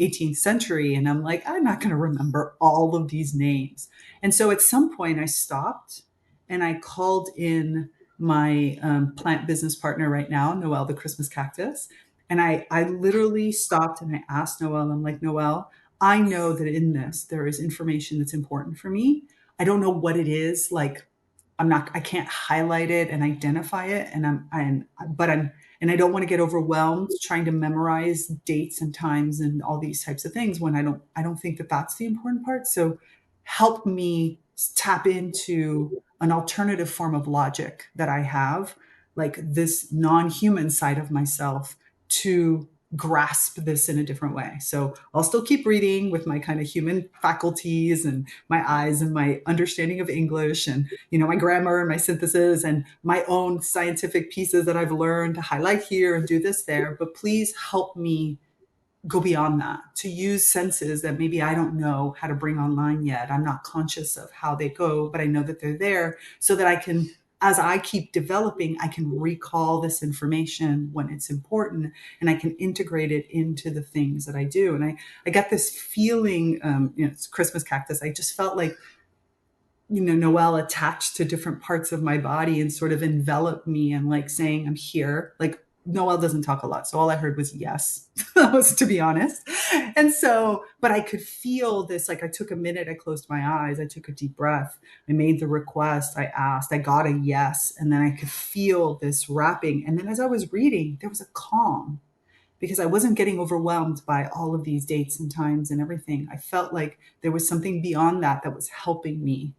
18th century. And I'm like, I'm not going to remember all of these names. And so at some point I stopped and I called in my plant business partner right now, Noelle, the Christmas cactus. And I literally stopped and I asked Noelle, I'm like, Noelle, I know that in this, there is information that's important for me. I don't know what it is. Like, I can't highlight it and identify it. And I don't want to get overwhelmed trying to memorize dates and times and all these types of things when I don't think that that's the important part. So help me tap into an alternative form of logic that I have, like this non-human side of myself to grasp this in a different way. So I'll still keep reading with my kind of human faculties and my eyes and my understanding of English and my grammar and my synthesis and my own scientific pieces that I've learned to highlight here and do this there. But please help me go beyond that, to use senses that maybe I don't know how to bring online yet. I'm not conscious of how they go, but I know that they're there so that I can, as I keep developing, I can recall this information when it's important and I can integrate it into the things that I do. And I got this feeling, it's Christmas cactus. I just felt like, Noelle attached to different parts of my body and sort of enveloped me and like saying, I'm here. Like Noelle doesn't talk a lot. So all I heard was yes, to be honest. And so, but I could feel this, like I took a minute, I closed my eyes, I took a deep breath, I made the request, I asked, I got a yes. And then I could feel this wrapping. And then as I was reading, there was a calm because I wasn't getting overwhelmed by all of these dates and times and everything. I felt like there was something beyond that that was helping me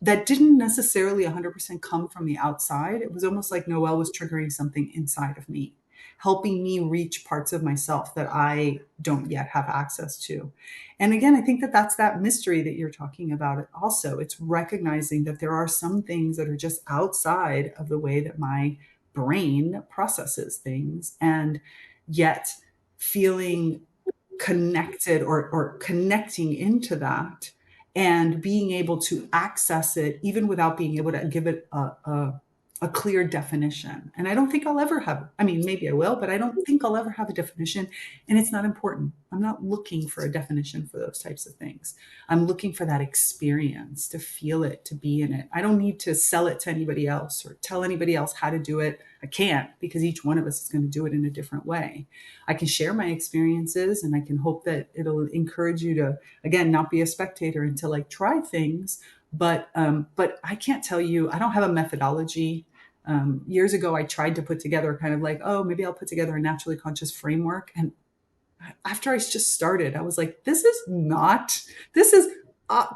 that didn't necessarily 100% come from the outside. It was almost like Noelle was triggering something inside of me, helping me reach parts of myself that I don't yet have access to. And again, I think that that's that mystery that you're talking about. Also, it's recognizing that there are some things that are just outside of the way that my brain processes things. And yet feeling connected or connecting into that and being able to access it even without being able to give it a clear definition. And I don't think I'll ever have, I mean, maybe I will, but I don't think I'll ever have a definition. And it's not important. I'm not looking for a definition for those types of things. I'm looking for that experience, to feel it, to be in it. I don't need to sell it to anybody else or tell anybody else how to do it. I can't, because each one of us is going to do it in a different way. I can share my experiences, and I can hope that it'll encourage you to, again, not be a spectator and to like try things. But I can't tell you, I don't have a methodology. Years ago, I tried to put together kind of like, oh, maybe I'll put together a naturally conscious framework. And after I just started, I was like, this is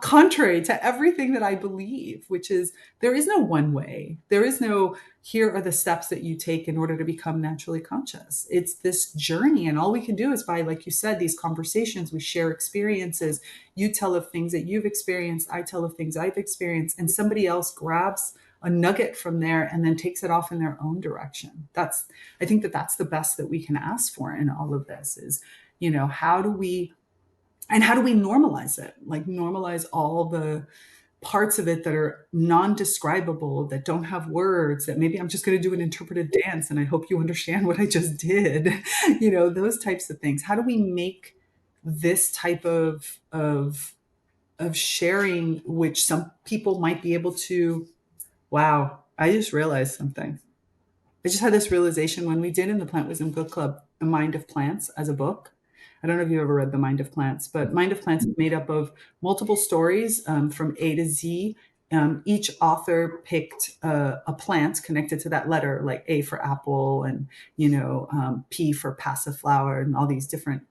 contrary to everything that I believe, which is there is no one way. There is no, here are the steps that you take in order to become naturally conscious. It's this journey. And all we can do is by, like you said, these conversations, we share experiences. You tell of things that you've experienced, I tell of things I've experienced, and somebody else grabs a nugget from there and then takes it off in their own direction. I think that that's the best that we can ask for in all of this is, how do we normalize it? Like normalize all the parts of it that are non-describable, that don't have words, that maybe I'm just going to do an interpretive dance and I hope you understand what I just did. Those types of things. How do we make this type of sharing, which some people might be able to, wow, I just realized something. I just had this realization when we did in the Plant Wisdom Book Club, The Mind of Plants as a book. I don't know if you ever read The Mind of Plants, but Mind of Plants is made up of multiple stories from A to Z. Each author picked a plant connected to that letter, like A for apple and, P for passiflower and all these different,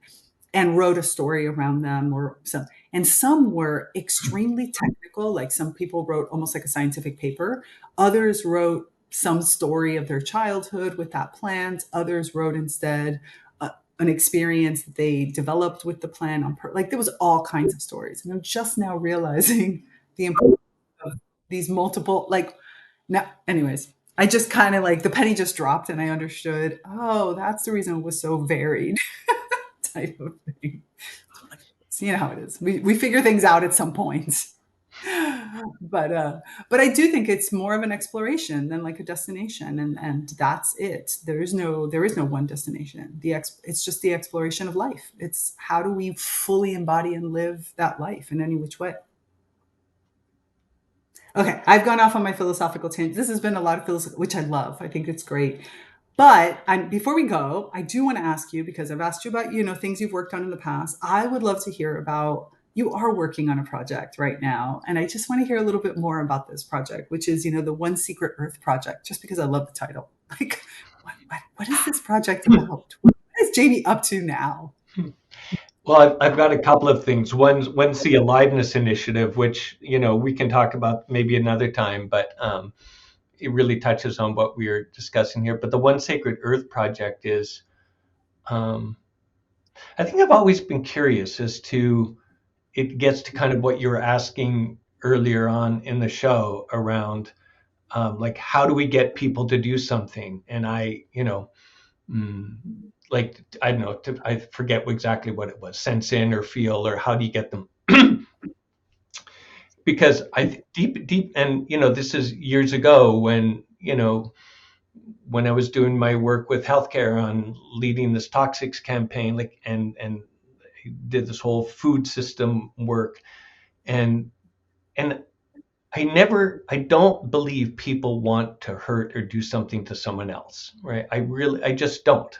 and wrote a story around them, or some, and some were extremely technical. Like some people wrote almost like a scientific paper. Others wrote some story of their childhood with that plant. Others wrote instead an experience that they developed with the plant like there was all kinds of stories. And I'm just now realizing the importance of these multiple, like, now, anyways, I just kind of like the penny just dropped and I understood, oh, that's the reason it was so varied. Type of thing. So you know how it is. We figure things out at some point. But I do think it's more of an exploration than like a destination, and that's it. There is no one destination. It's just the exploration of life. It's how do we fully embody and live that life in any which way. Okay, I've gone off on my philosophical tangent. This has been a lot of philosophy, which I love. I think it's great. But before we go, I do want to ask you, because I've asked you about, things you've worked on in the past. I would love to hear about, you are working on a project right now. And I just want to hear a little bit more about this project, which is, the One Secret Earth Project, just because I love the title. Like, what is this project about? What is Jamie up to now? Well, I've got a couple of things. One's the Aliveness Initiative, which we can talk about maybe another time, but it really touches on what we are discussing here. But the One Sacred Earth Project is, I think I've always been curious as to, it gets to kind of what you were asking earlier on in the show around, like, how do we get people to do something? And like, I don't know, I forget exactly what it was, sense in or feel, or how do you get them? Because deep, and this is years ago when I was doing my work with healthcare on leading this toxics campaign, like, and did this whole food system work, and and I don't believe people want to hurt or do something to someone else, right? I just don't.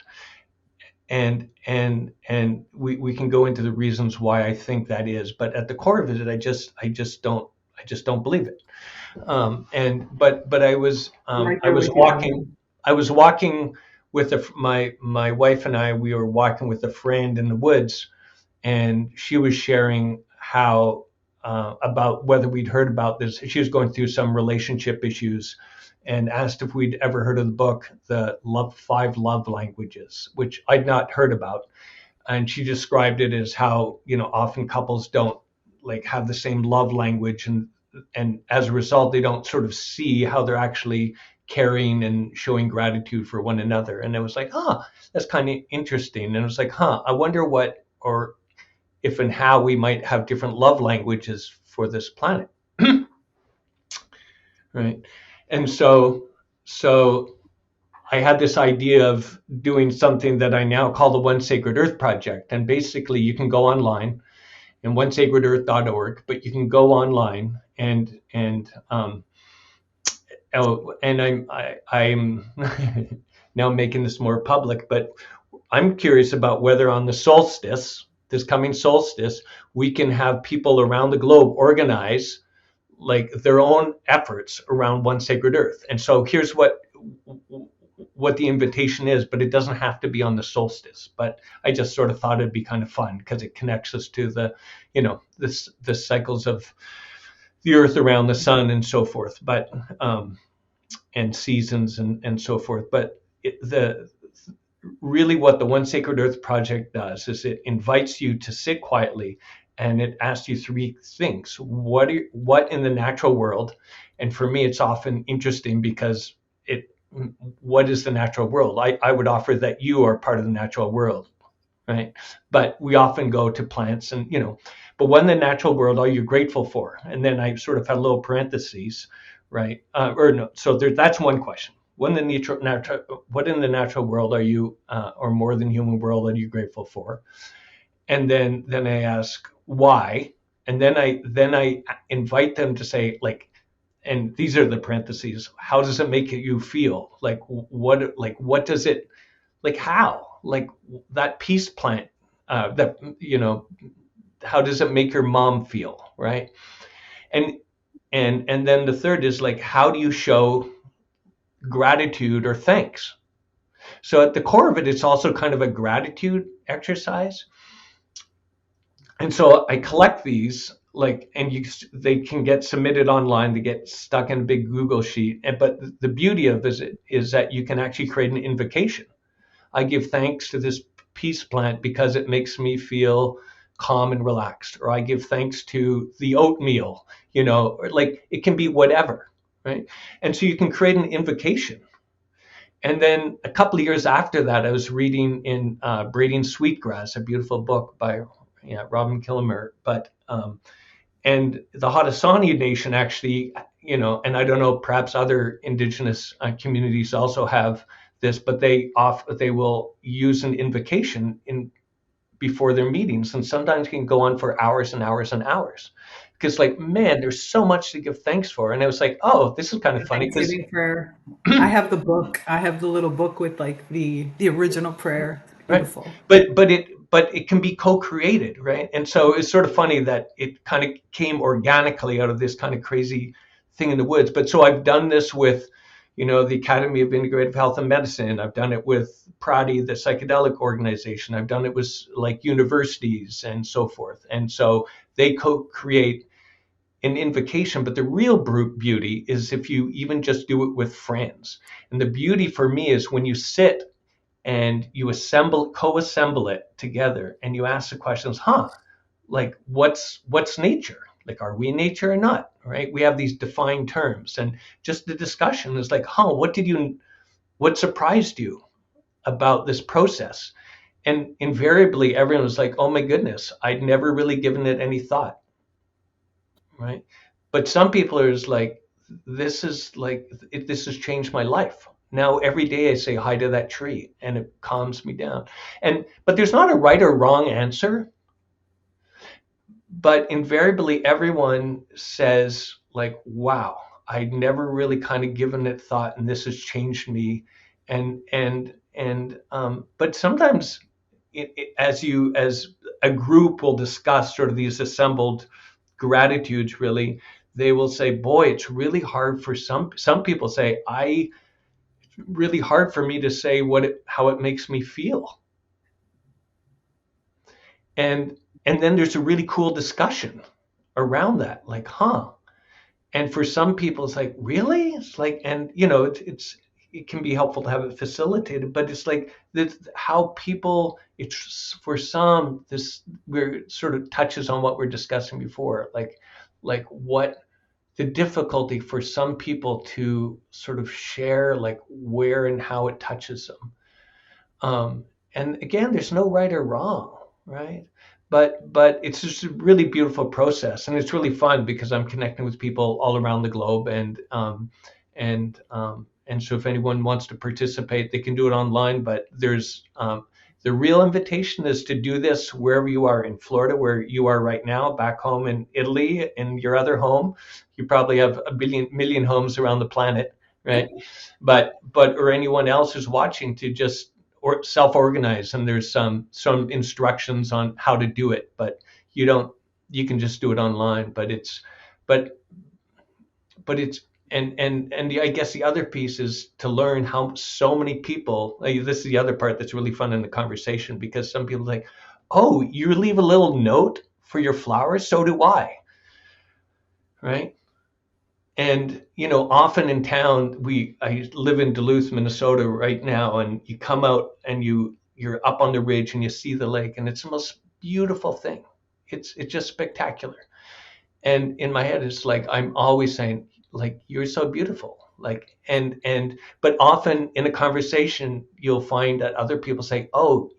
And we can go into the reasons why I think that is, but at the core of it, I just don't believe it. But I'm right I there was with you on that. walking with my wife and I. We were walking with a friend in the woods, and she was sharing how about whether we'd heard about this. She was going through some relationship issues, and asked if we'd ever heard of the book, The Five Love Languages, which I'd not heard about. And she described it as how often couples don't like have the same love language, and as a result they don't sort of see how they're actually caring and showing gratitude for one another. And I was like, that's kind of interesting. And I was like, I wonder what, or if and how we might have different love languages for this planet. Right. And so So I had this idea of doing something that I now call the One Sacred Earth Project. And basically, you can go online and onesacredearth.org, but you can go online and I'm now making this more public, but I'm curious about whether on the solstice, this coming solstice, we can have people around the globe organize like their own efforts around One Sacred Earth. And so here's what the invitation is, but it doesn't have to be on the solstice. But I just sort of thought it'd be kind of fun because it connects us to the cycles of the Earth around the sun and so forth. But and seasons and so forth. But the really what the One Sacred Earth Project does is it invites you to sit quietly, and it asks you three things. What in the natural world? And for me, it's often interesting because it what is the natural world? I would offer that you are part of the natural world, right? But we often go to plants and but what in the natural world are you grateful for? And then I sort of had little parentheses, right? Or no, so that's one question. What in the natural world are you, or more than human world, are you grateful for? And then I ask why, and then I invite them to say like, and these are the parentheses. How does it make you feel? What does it like? How like that peace plant? That how does it make your mom feel, right? And and then the third is like, how do you show gratitude or thanks? So at the core of it, it's also kind of a gratitude exercise. And so I collect these like, and they can get submitted online. They get stuck in a big Google sheet. But the beauty of it is that you can actually create an invocation. I give thanks to this peace plant because it makes me feel calm and relaxed. Or I give thanks to the oatmeal, or like it can be whatever, right? And so you can create an invocation. And then a couple of years after that, I was reading in Braiding Sweetgrass, a beautiful book by Robin Kilmer. But and the Haudenosaunee Nation actually, and I don't know, perhaps other indigenous communities also have this, but they will use an invocation in before their meetings, and sometimes can go on for hours and hours and hours. Because like, man, there's so much to give thanks for. And I was like, oh, this is kind of The funny because Thanksgiving prayer. I have the book. I have the little book with like the original prayer. It's right, beautiful. but it can be co-created, right? And so it's sort of funny that it kind of came organically out of this kind of crazy thing in the woods. But so I've done this with the Academy of Integrative Health and Medicine. I've done it with Prati, the psychedelic organization. I've done it with like universities and so forth. And so they co-create an invocation. But the real beauty is if you even just do it with friends. And the beauty for me is when you sit and you co-assemble it together, and you ask the questions, like what's nature? Like, are we nature or not? Right? We have these defined terms, and just the discussion is like, what surprised you about this process? And invariably, everyone was like, oh my goodness, I'd never really given it any thought, right? But some people are just like, this has changed my life. Now every day I say hi to that tree and it calms me down. But there's not a right or wrong answer, but invariably everyone says like, wow, I'd never really kind of given it thought, and this has changed me. But sometimes as a group will discuss sort of these assembled gratitudes, really, they will say, boy, it's really hard for some people say, really hard for me to say how it makes me feel. And then there's a really cool discussion around that, like, and for some people it's like, really? It's like, and it can be helpful to have it facilitated, but it's like how people, it's for some, this we're sort of touches on what we're discussing before, like what the difficulty for some people to sort of share, like where and how it touches them. And again, there's no right or wrong, right? But it's just a really beautiful process, and it's really fun because I'm connecting with people all around the globe, and And so if anyone wants to participate, they can do it online. But there's the real invitation is to do this wherever you are in Florida, where you are right now, back home in Italy, in your other home. You probably have a million homes around the planet, right? But or anyone else who's watching to just or self-organize, and there's some instructions on how to do it, but you don't you can just do it online. But but it's I guess the other piece is to learn how so many people, like, this is the other part that's really fun in the conversation, because some people are like, oh, you leave a little note for your flowers, so do I, right? And often in town, I live in Duluth, Minnesota right now, and you come out and you're up on the ridge and you see the lake, and it's the most beautiful thing. It's just spectacular. And in my head, it's like I'm always saying, like, you're so beautiful. Like, but often in a conversation, you'll find that other people say, oh,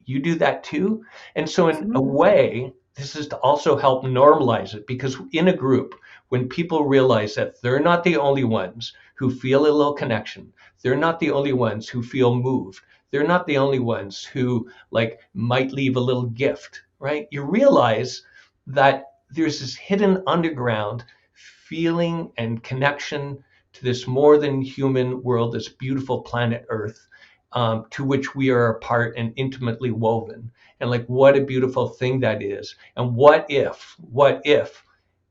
you do that too. And so in a way, this is to also help normalize it, because in a group, when people realize that they're not the only ones who feel a little connection, they're not the only ones who feel moved, they're not the only ones who, like, might leave a little gift, right? You realize that there's this hidden underground feeling and connection to this more than human world, this beautiful planet Earth, to which we are a part and intimately woven. And, like, what a beautiful thing that is. And what if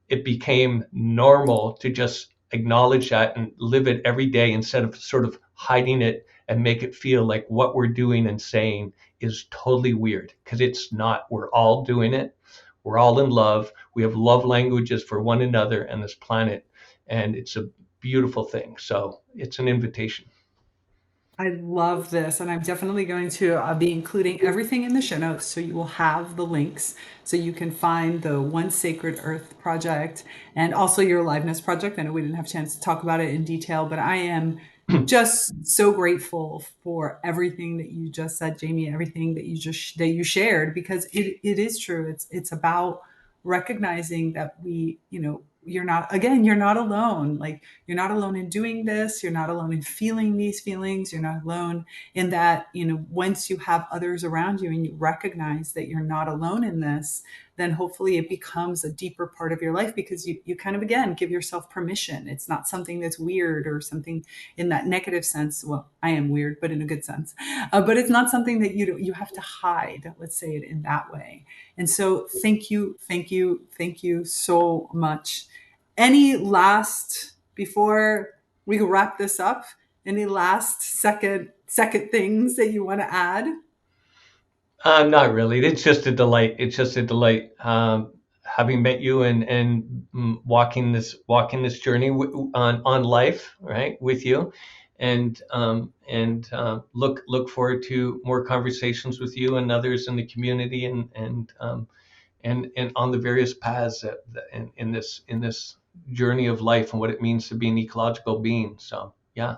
it became normal to just acknowledge that and live it every day, instead of sort of hiding it and make it feel like what we're doing and saying is totally weird, because it's not. We're all doing it. We're all in love. We have love languages for one another and this planet, and it's a beautiful thing. So it's an invitation. I love this, and I'm definitely going to be including everything in the show notes, so you will have the links, so you can find the One Sacred Earth project and also your Aliveness project. I know we didn't have a chance to talk about it in detail, but I am just so grateful for everything that you just said, Jamie. Everything that you shared, because it is true. It's about recognizing that you're not alone. Like, you're not alone in doing this. You're not alone in feeling these feelings. You're not alone in that, once you have others around you and you recognize that you're not alone in this, then hopefully it becomes a deeper part of your life, because you kind of, again, give yourself permission. It's not something that's weird or something in that negative sense. Well, I am weird, but in a good sense. But it's not something that you have to hide. Let's say it in that way. And so thank you, thank you, thank you so much. Any last, before we wrap this up, any last second things that you want to add? Not really. It's just a delight. It's just a delight, having met you and walking this journey on life, right, with you, and look forward to more conversations with you and others in the community, and on the various paths in this journey of life, and what it means to be an ecological being. So yeah.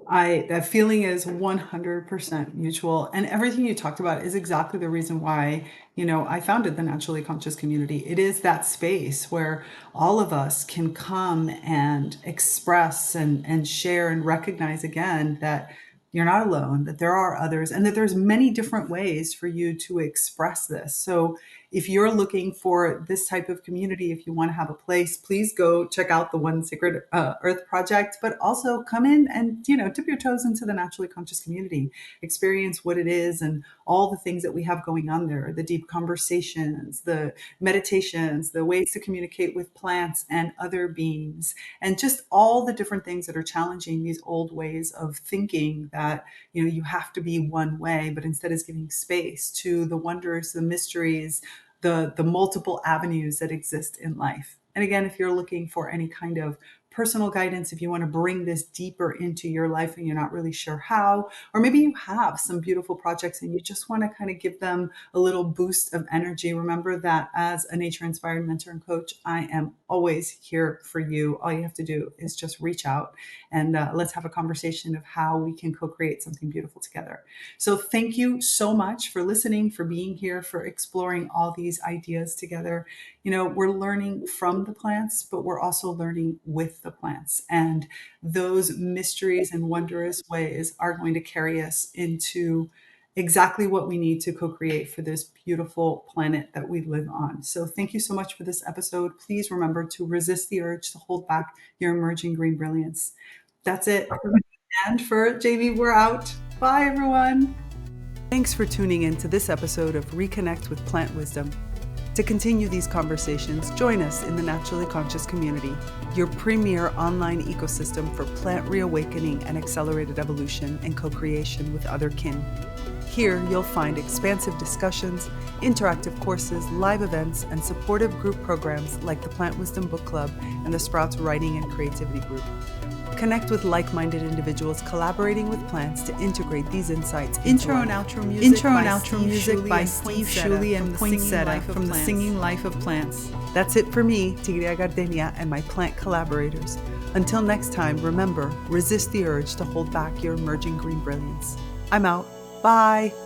That feeling is 100% mutual. And everything you talked about is exactly the reason why, I founded the Naturally Conscious community. It is that space where all of us can come and express and share and recognize again that you're not alone, that there are others, and that there's many different ways for you to express this. So if you're looking for this type of community, if you want to have a place, please go check out the One Sacred Earth project, but also come in and, dip your toes into the Naturally Conscious community, experience what it is and all the things that we have going on there, the deep conversations, the meditations, the ways to communicate with plants and other beings, and just all the different things that are challenging these old ways of thinking that, you have to be one way, but instead is giving space to the wonders, the mysteries, the multiple avenues that exist in life. And again, if you're looking for any kind of personal guidance, if you want to bring this deeper into your life and you're not really sure how, or maybe you have some beautiful projects and you just want to kind of give them a little boost of energy, remember that as a nature inspired mentor and coach, I am always here for you. All you have to do is just reach out and let's have a conversation of how we can co-create something beautiful together. So thank you so much for listening, for being here, for exploring all these ideas together. We're learning from the plants, but we're also learning with the plants. And those mysteries and wondrous ways are going to carry us into exactly what we need to co-create for this beautiful planet that we live on. So thank you so much for this episode. Please remember to resist the urge to hold back your emerging green brilliance. That's it. And for Jamie, we're out. Bye, everyone. Thanks for tuning in to this episode of Reconnect with Plant Wisdom. To continue these conversations, join us in the Naturally Conscious community, your premier online ecosystem for plant reawakening and accelerated evolution and co-creation with other kin. Here, you'll find expansive discussions, interactive courses, live events, and supportive group programs like the Plant Wisdom Book Club and the Sprouts Writing and Creativity Group. Connect with like-minded individuals collaborating with plants to integrate these insights. Intro and outro music by Steve Shuley and Poinsettia from The Singing Life of Plants. That's it for me, Tigria Gardenia, and my plant collaborators. Until next time, remember, resist the urge to hold back your emerging green brilliance. I'm out. Bye.